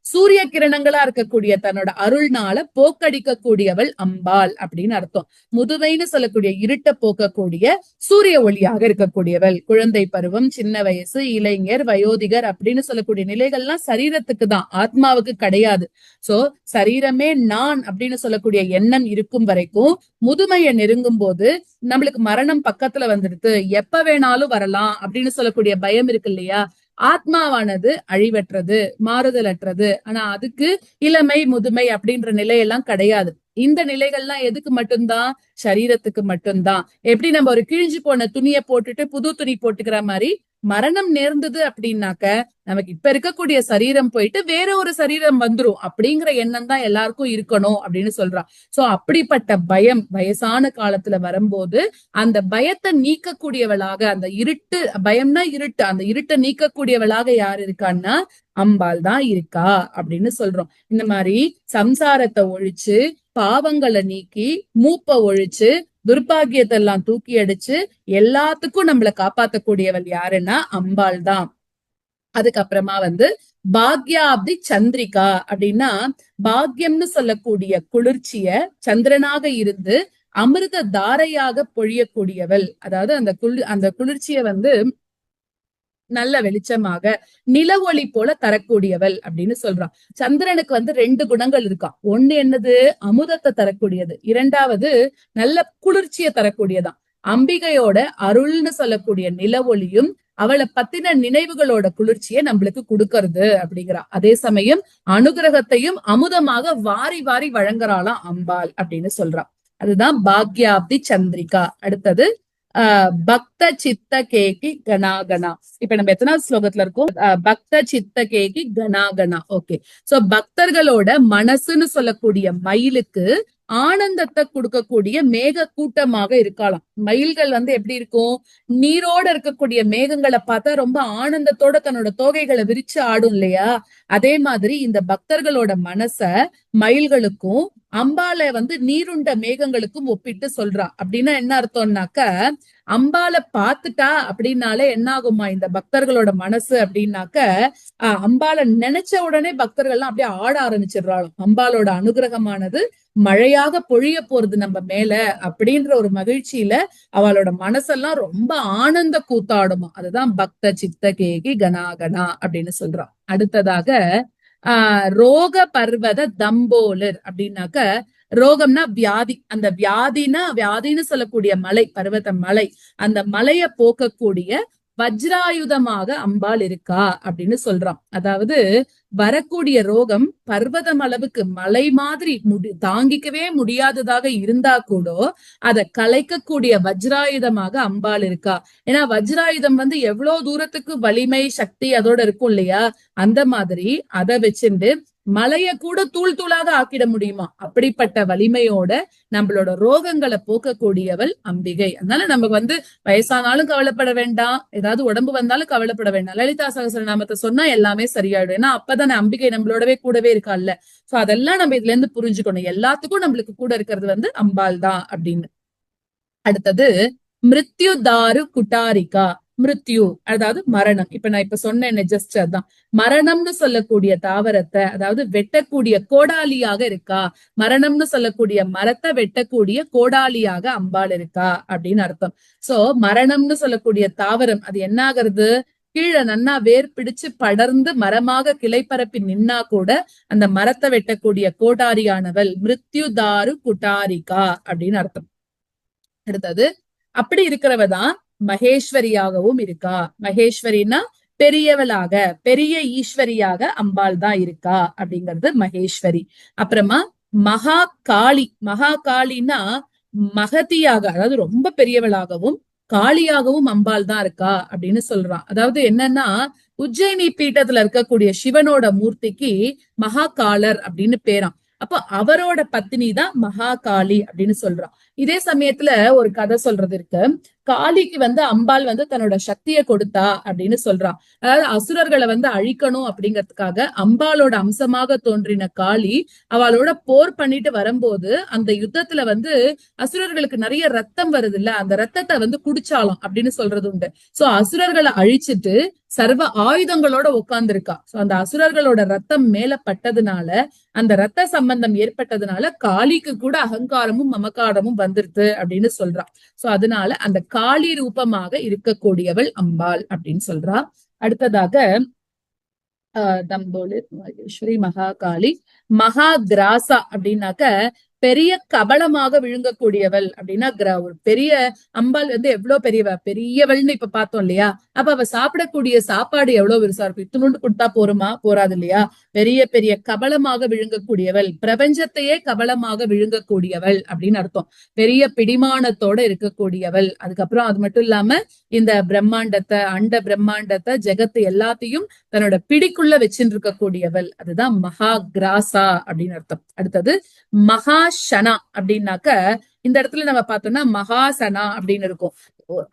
சூரிய கிரணங்களா இருக்கக்கூடிய தன்னோட அருள்னால போக்கடிக்க கூடியவள் அம்பாள் அப்படின்னு அர்த்தம். முதுமைன்னு சொல்லக்கூடிய இருட்ட போக்கக்கூடிய சூரிய ஒளியாக இருக்கக்கூடியவள். குழந்தை பருவம், சின்ன வயசு, இளைஞர், வயோதிகர் அப்படின்னு சொல்லக்கூடிய நிலைகள்லாம் சரீரத்துக்கு தான், ஆத்மாவுக்கு கிடையாது. சோ சரீரமே நான் அப்படின்னு சொல்லக்கூடிய எண்ணம் இருக்கும் வரைக்கும் முதுமையை நெருங்கும் போது நம்மளுக்கு மரணம் பக்கத்துல வந்துடுது, எப்ப வேணாலும் வரலாம் அப்படின்னு சொல்லக்கூடிய பயம் இருக்கு இல்லையா? ஆத்மாவானது அழிவற்றது, மாறுதலற்றது. ஆனா அதுக்கு இளமை முதுமை அப்படின்ற நிலையெல்லாம் கிடையாது. இந்த நிலைகள்லாம் எதுக்கு மட்டும்தான்? சரீரத்துக்கு மட்டும்தான். எப்படி நம்ம ஒரு கிழிஞ்சு போன துணியை போட்டுட்டு புது துணி போட்டுக்கிற மாதிரி மரணம் நேர்ந்தது அப்படின்னாக்க நமக்கு இப்ப இருக்கக்கூடிய சரீரம் போயிட்டு வேற ஒரு சரீரம் வந்துரும் அப்படிங்கிற எண்ணம் தான் எல்லாருக்கும் இருக்கணும் அப்படின்னு சொல்றான். சோ அப்படிப்பட்ட பயம் வயசான காலத்துல வரும்போது அந்த பயத்தை நீக்கக்கூடியவளாக, அந்த இருட்டு, பயம்னா இருட்டு, அந்த இருட்டை நீக்கக்கூடியவளாக யார் இருக்கான்னா அம்பாள் தான் இருக்கா அப்படின்னு சொல்றோம். இந்த மாதிரி சம்சாரத்தை ஒழிச்சு, பாவங்களை நீக்கி, மூப்ப ஒழிச்சு, துர்பாகியத்தை எல்லாம் தூக்கி அடிச்சு எல்லாத்துக்கும் நம்மள காப்பாத்தக்கூடியவள் யாருன்னா அம்பாள் தான். அதுக்கப்புறமா பாக்யாப்தி சந்திரிகா அப்படின்னா பாக்யம்னு சொல்லக்கூடிய குளிர்ச்சிய சந்திரனாக இருந்து அமிர்த தாரையாக பொழியக்கூடியவள். அதாவது அந்த குளிர்ச்சிய நல்ல வெளிச்சமாக நில ஒளி போல தரக்கூடியவள் அப்படின்னு சொல்றான். சந்திரனுக்கு 2 குணங்கள் இருக்கான். ஒண்ணு என்னது? அமுதத்தை தரக்கூடியது. இரண்டாவது நல்ல குளிர்ச்சியை தரக்கூடியதான். அம்பிகையோட அருள்னு சொல்லக்கூடிய நில ஒளியும் அவளை பத்தின நினைவுகளோட குளிர்ச்சியை நம்மளுக்கு கொடுக்கறது அப்படிங்கிறா. அதே சமயம் அனுகிரகத்தையும் அமுதமாக வாரி வாரி வழங்குறாளாம் அம்பாள் அப்படின்னு சொல்றான். அதுதான் பாக்யாப்தி சந்திரிகா. அடுத்தது பக்த சித்த கேகி கணாகணா. இப்ப நம்ம எத்தனாவது ஸ்லோகத்துல இருக்கோம்? பக்த சித்த கேகி கணாகணா. ஓகே. சோ பக்தர்களோட மனசுன்னு சொல்லக்கூடிய மயிலுக்கு ஆனந்தத்தை கொடுக்கக்கூடிய மேக கூட்டமாக இருக்கலாம். மயில்கள் எப்படி இருக்கும்? நீரோட இருக்கக்கூடிய மேகங்களை பார்த்தா ரொம்ப ஆனந்தத்தோட தன்னோட தோகைகளை விரிச்சு ஆடும் இல்லையா? அதே மாதிரி இந்த பக்தர்களோட மனச மயில்களுக்கும் அம்பால நீருண்ட மேகங்களுக்கும் ஒப்பிட்டு சொல்றா. அப்படின்னா என்ன அர்த்தம்னாக்க, அம்பால பாத்துட்டா அப்படின்னாலே என்ன ஆகுமா இந்த பக்தர்களோட மனசு அப்படின்னாக்க, அம்பால நினைச்ச உடனே பக்தர்கள்லாம் அப்படியே ஆட ஆரம்பிச்சிடுறாளும். அம்பாலோட அனுகிரகமானது மழையாக பொழிய போறது நம்ம மேல அப்படின்ற ஒரு மகிழ்ச்சியில அவளோட மனசெல்லாம் ரொம்ப ஆனந்த கூத்தாடுமா. அதுதான் பக்த சித்த கேகி கணாகணா அப்படின்னு சொல்றான். அடுத்ததாக ரோக பர்வத தம்போலர் அப்படின்னாக்க, ரோகம்னா வியாதி. அந்த வியாதின்னு சொல்லக்கூடிய மலை, பர்வத மலை, அந்த மலையை போக்கக்கூடிய வஜ்ராயுதமாக அம்பாள் இருக்கா அப்படின்னு சொல்றான். அதாவது வரக்கூடிய ரோகம் பர்வதம் அளவுக்கு மலை மாதிரி தாங்கிக்கவே முடியாததாக இருந்தா கூட அதை கலைக்கக்கூடிய வஜ்ராயுதமாக அம்பாள் இருக்கா. ஏன்னா வஜ்ராயுதம் எவ்வளவு தூரத்துக்கு வலிமை சக்தி அதோட இருக்கும் இல்லையா? அந்த மாதிரி அதை வச்சுட்டு மலைய கூட தூள் தூளாக ஆக்கிட முடியுமா? அப்படிப்பட்ட வலிமையோட நம்மளோட ரோகங்களை போக்கக்கூடியவள் அம்பிகை. அதனால நம்ம வயசானாலும் கவலைப்பட வேண்டாம், ஏதாவது உடம்பு வந்தாலும் கவலைப்பட வேண்டாம். லலிதா சகஸ்ரநாமத்தை சொன்னா எல்லாமே சரியாயிடும். ஏன்னா அப்பதானே அம்பிகை நம்மளோடவே கூடவே இருக்கால்ல. சோ அதெல்லாம் நம்ம இதுல இருந்து புரிஞ்சுக்கணும். எல்லாத்துக்கும் நம்மளுக்கு கூட இருக்கிறது அம்பாள் தான் அப்படின்னு. அடுத்தது மிருத்யு தாரு குட்டாரிகா. மிருத்யு அதாவது மரணம். இப்ப நான் சொன்னேன் ஜஸ்ட் அதான். மரணம்னு சொல்லக்கூடிய தாவரத்தை, அதாவது வெட்டக்கூடிய கோடாலியாக இருக்கா. மரணம்னு சொல்லக்கூடிய மரத்தை வெட்டக்கூடிய கோடாலியாக அம்பாள் இருக்கா அப்படின்னு அர்த்தம். சோ மரணம்னு சொல்லக்கூடிய தாவரம் அது என்ன ஆகுறது? கீழே நன்னா வேர் பிடிச்சு படர்ந்து மரமாக கிளைப்பரப்பி நின்னா கூட அந்த மரத்தை வெட்டக்கூடிய கோடாரியானவள் மிருத்யுதாரு குட்டாரிகா அப்படின்னு அர்த்தம். அடுத்தது அப்படி இருக்கிறவதான் மகேஸ்வரியாகவும் இருக்கா. மகேஸ்வரினா பெரியவளாக, பெரிய ஈஸ்வரியாக அம்பாள் தான் இருக்கா அப்படிங்கிறது மகேஸ்வரி. அப்புறமா மகா காளி. மகா காளினா மகதியாக, அதாவது ரொம்ப பெரியவளாகவும் காளியாகவும் அம்பாள் தான் இருக்கா அப்படின்னு சொல்றான். அதாவது என்னன்னா, உஜ்ஜயினி பீட்டத்துல இருக்கக்கூடிய சிவனோட மூர்த்திக்கு மகாகாலர் அப்படின்னு பேராம். அப்போ அவரோட பத்தினி தான் மகாகாளி அப்படின்னு சொல்றான். இதே சமயத்துல ஒரு கதை சொல்றது இருக்கு. காளிக்கு அம்பாள் தன்னோட சக்தியை கொடுத்தா அப்படின்னு சொல்றான். அதாவது அசுரர்களை அழிக்கணும் அப்படிங்கிறதுக்காக அம்பாளோட அம்சமாக தோன்றின காளி அவளோட போர் பண்ணிட்டு வரும்போது அந்த யுத்தத்துல அசுரர்களுக்கு நிறைய ரத்தம் வருது இல்ல, அந்த ரத்தத்தை குடிச்சாலும் அப்படின்னு சொல்றது உண்டு. சோ அசுரர்களை அழிச்சிட்டு சர்வ ஆயுதங்களோட உட்கார்ந்துருக்கா. சோ அந்த அசுரர்களோட ரத்தம் மேல பட்டதுனால, அந்த ரத்த சம்பந்தம் ஏற்பட்டதுனால காளிக்கு கூட அகங்காரமும் மமகாரமும் வந்துருது அப்படின்னு சொல்றான். சோ அதனால அந்த காளி ரூபமாக இருக்கக்கூடியவள் அம்பாள் அப்படின்னு சொல்றா. அடுத்ததாக தம்போலி மகேஸ்வரி மகாகாளி. மகா கிராசா அப்படின்னாக்க பெரிய கபளமாக விழுங்கக்கூடியவள் அப்படின்னா ஒரு பெரிய அம்பாள் வந்து எவ்வளவு பெரியவள்னு இப்ப பார்த்தோம் இல்லையா? அப்ப அவ சாப்பிடக்கூடிய சாப்பாடு எவ்வளவு பெருசா இருக்கும். இத்தினோண்டு கொடுத்தா போராது இல்லையா? பெரிய பெரிய கபளமாக விழுங்கக்கூடியவள், பிரபஞ்சத்தையே கபளமாக விழுங்கக்கூடியவள் அப்படின்னு அர்த்தம். பெரிய பிடிமானத்தோட இருக்கக்கூடியவள். அதுக்கப்புறம் அது மட்டும் இல்லாம இந்த பிரம்மாண்டத்தை, அண்ட பிரம்மாண்டத்தை, ஜெகத்து எல்லாத்தையும் தன்னோட பிடிக்குள்ள வச்சுட்டு இருக்கக்கூடியவள். அதுதான் மகா கிராசா அப்படின்னு அர்த்தம். அடுத்தது மகாசனா அப்படின்னாக்க, இந்த இடத்துல நம்ம பார்த்தோம்னா மகாசனா அப்படின்னு இருக்கும்.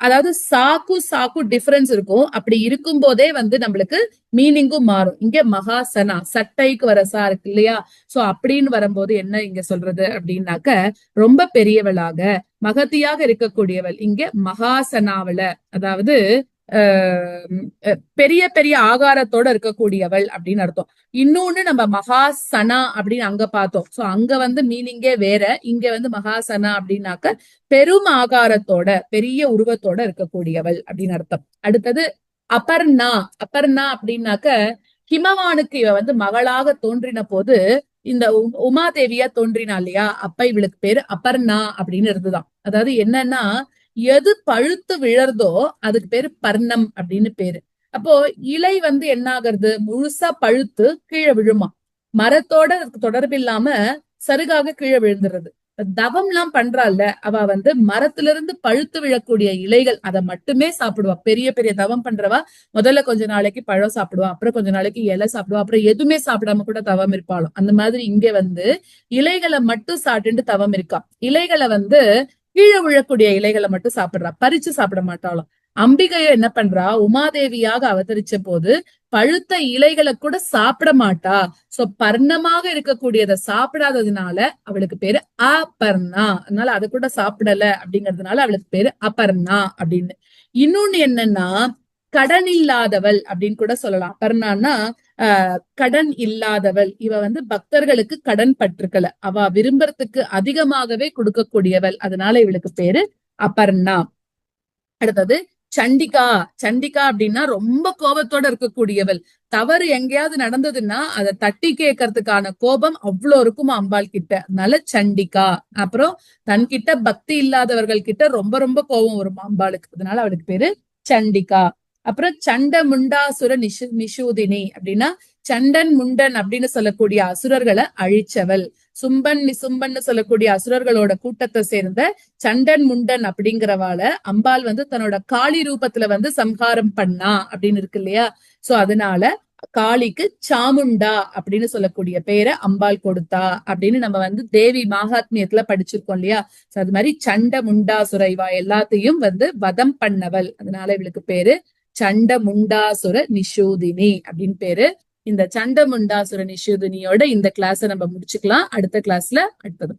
அதாவது சாக்கு டிஃபரன்ஸ் இருக்கும். அப்படி இருக்கும் போதே வந்து நம்மளுக்கு மீனிங்கும் மாறும். இங்க மகாசனா சட்டைக்கு வர சா இருக்கு இல்லையா? சோ அப்படின்னு வரும்போது என்ன இங்க சொல்றது அப்படின்னாக்க, ரொம்ப பெரியவளாக மகதியாக இருக்கக்கூடியவள். இங்க மகாசனாவல, அதாவது பெரிய பெரிய ஆகாரத்தோட இருக்கக்கூடியவள் அப்படின்னு அர்த்தம். இன்னொன்னு நம்ம மகாசனா அப்படின்னு அங்க பார்த்தோம். சோ அங்க வந்து மீனிங்கே வேற. இங்க வந்து மகாசனா அப்படின்னாக்க பெரும் ஆகாரத்தோட, பெரிய உருவத்தோட இருக்கக்கூடியவள் அப்படின்னு அர்த்தம். அடுத்தது அபர்ணா. அபர்ணா அப்படின்னாக்க, ஹிமவானுக்கு இவ வந்து மகளாக தோன்றின போது இந்த உமாதேவியா தோன்றினா இல்லையா? அப்ப இவளுக்கு பேரு அபர்ணா அப்படின்னு இருந்துதான். அதாவது என்னன்னா, எது பழுத்து விழறதோ அதுக்கு பேரு பர்ணம் அப்படின்னு பேரு. அப்போ இலை வந்து என்ன ஆகுறது? முழுசா பழுத்து கீழே விழுமா. மரத்தோட தொடர்பு இல்லாம சருகாக கீழே விழுந்துறது. தவம் எல்லாம் பண்றாள்ல, அவ வந்து மரத்துல இருந்து பழுத்து விழக்கூடிய இலைகள் அதை மட்டுமே சாப்பிடுவா. பெரிய பெரிய தவம் பண்றவா முதல்ல கொஞ்ச நாளைக்கு பழம் சாப்பிடுவா, அப்புறம் கொஞ்ச நாளைக்கு இலை சாப்பிடுவா, அப்புறம் எதுவுமே சாப்பிடாம கூட தவம் இருப்பாளும். அந்த மாதிரி இங்க வந்து இலைகளை மட்டும் சாப்பிட்டு தவம் இருக்கா. இலைகளை வந்து கீழே விழக்கூடிய இலைகளை மட்டும் சாப்பிடுறா, பறிச்சு சாப்பிட மாட்டாளாம். அம்பிகையோ என்ன பண்றா, உமாதேவியாக அவதரிச்ச போது பழுத்த இலைகளை கூட சாப்பிட மாட்டா. சோ பர்ணமாக இருக்கக்கூடியதை சாப்பிடாததுனால அவளுக்கு பேரு அபர்ணா. அதனால அதை கூட சாப்பிடல அப்படிங்கறதுனால அவளுக்கு பேரு அபர்ணா அப்படின்னு. இன்னொன்னு என்னன்னா, கடன் இல்லாதவள் அப்படின்னு கூட சொல்லலாம். அபர்ணான்னா கடன் இல்லாதவள். இவ வந்து பக்தர்களுக்கு கடன் பற்றுக்கல, அவ விரும்புறதுக்கு அதிகமாகவே கொடுக்கக்கூடியவள். அதனால இவளுக்கு பேரு அபர்ணா. அடுத்தது சண்டிகா. சண்டிகா அப்படின்னா ரொம்ப கோபத்தோட இருக்கக்கூடியவள். தவறு எங்கேயாவது நடந்ததுன்னா அதை தட்டி கேட்கறதுக்கான கோபம் அவ்வளோ இருக்குமா அம்பாள் கிட்ட. அதனால சண்டிகா. அப்புறம் தன்கிட்ட பக்தி இல்லாதவர்கள் கிட்ட ரொம்ப ரொம்ப கோபம் வரும் அம்பாளுக்கு. அதனால அவளுக்கு பேரு சண்டிகா. அப்புறம் சண்ட முண்டாசுர நிஷூதினி அப்படின்னா, சண்டன் முண்டன் அப்படின்னு சொல்லக்கூடிய அசுரர்களை அழிச்சவள். சும்பன் நிசும்பன்னு சொல்லக்கூடிய அசுரர்களோட கூட்டத்தை சேர்ந்த சண்டன் முண்டன் அப்படிங்கிறவாள அம்பாள் வந்து தன்னோட காளி ரூபத்துல வந்து சம்ஹாரம் பண்ணா அப்படின்னு இருக்கு இல்லையா? சோ அதனால காளிக்கு சாமுண்டா அப்படின்னு சொல்லக்கூடிய பேரை அம்பாள் கொடுத்தா அப்படின்னு நம்ம வந்து தேவி மகாத்மியத்துல படிச்சிருக்கோம் இல்லையா? சோ அது மாதிரி சண்ட முண்டாசுர இவா எல்லாத்தையும் வந்து வதம் பண்ணவள். அதனால இவளுக்கு பேரு சண்ட முண்டாசுர நிஷூதினி அப்படின்னு பேரு. இந்த சண்ட முண்டாசுர நிஷூதினியோட இந்த கிளாஸை நம்ம முடிச்சுக்கலாம். அடுத்த கிளாஸ்ல அடுத்தது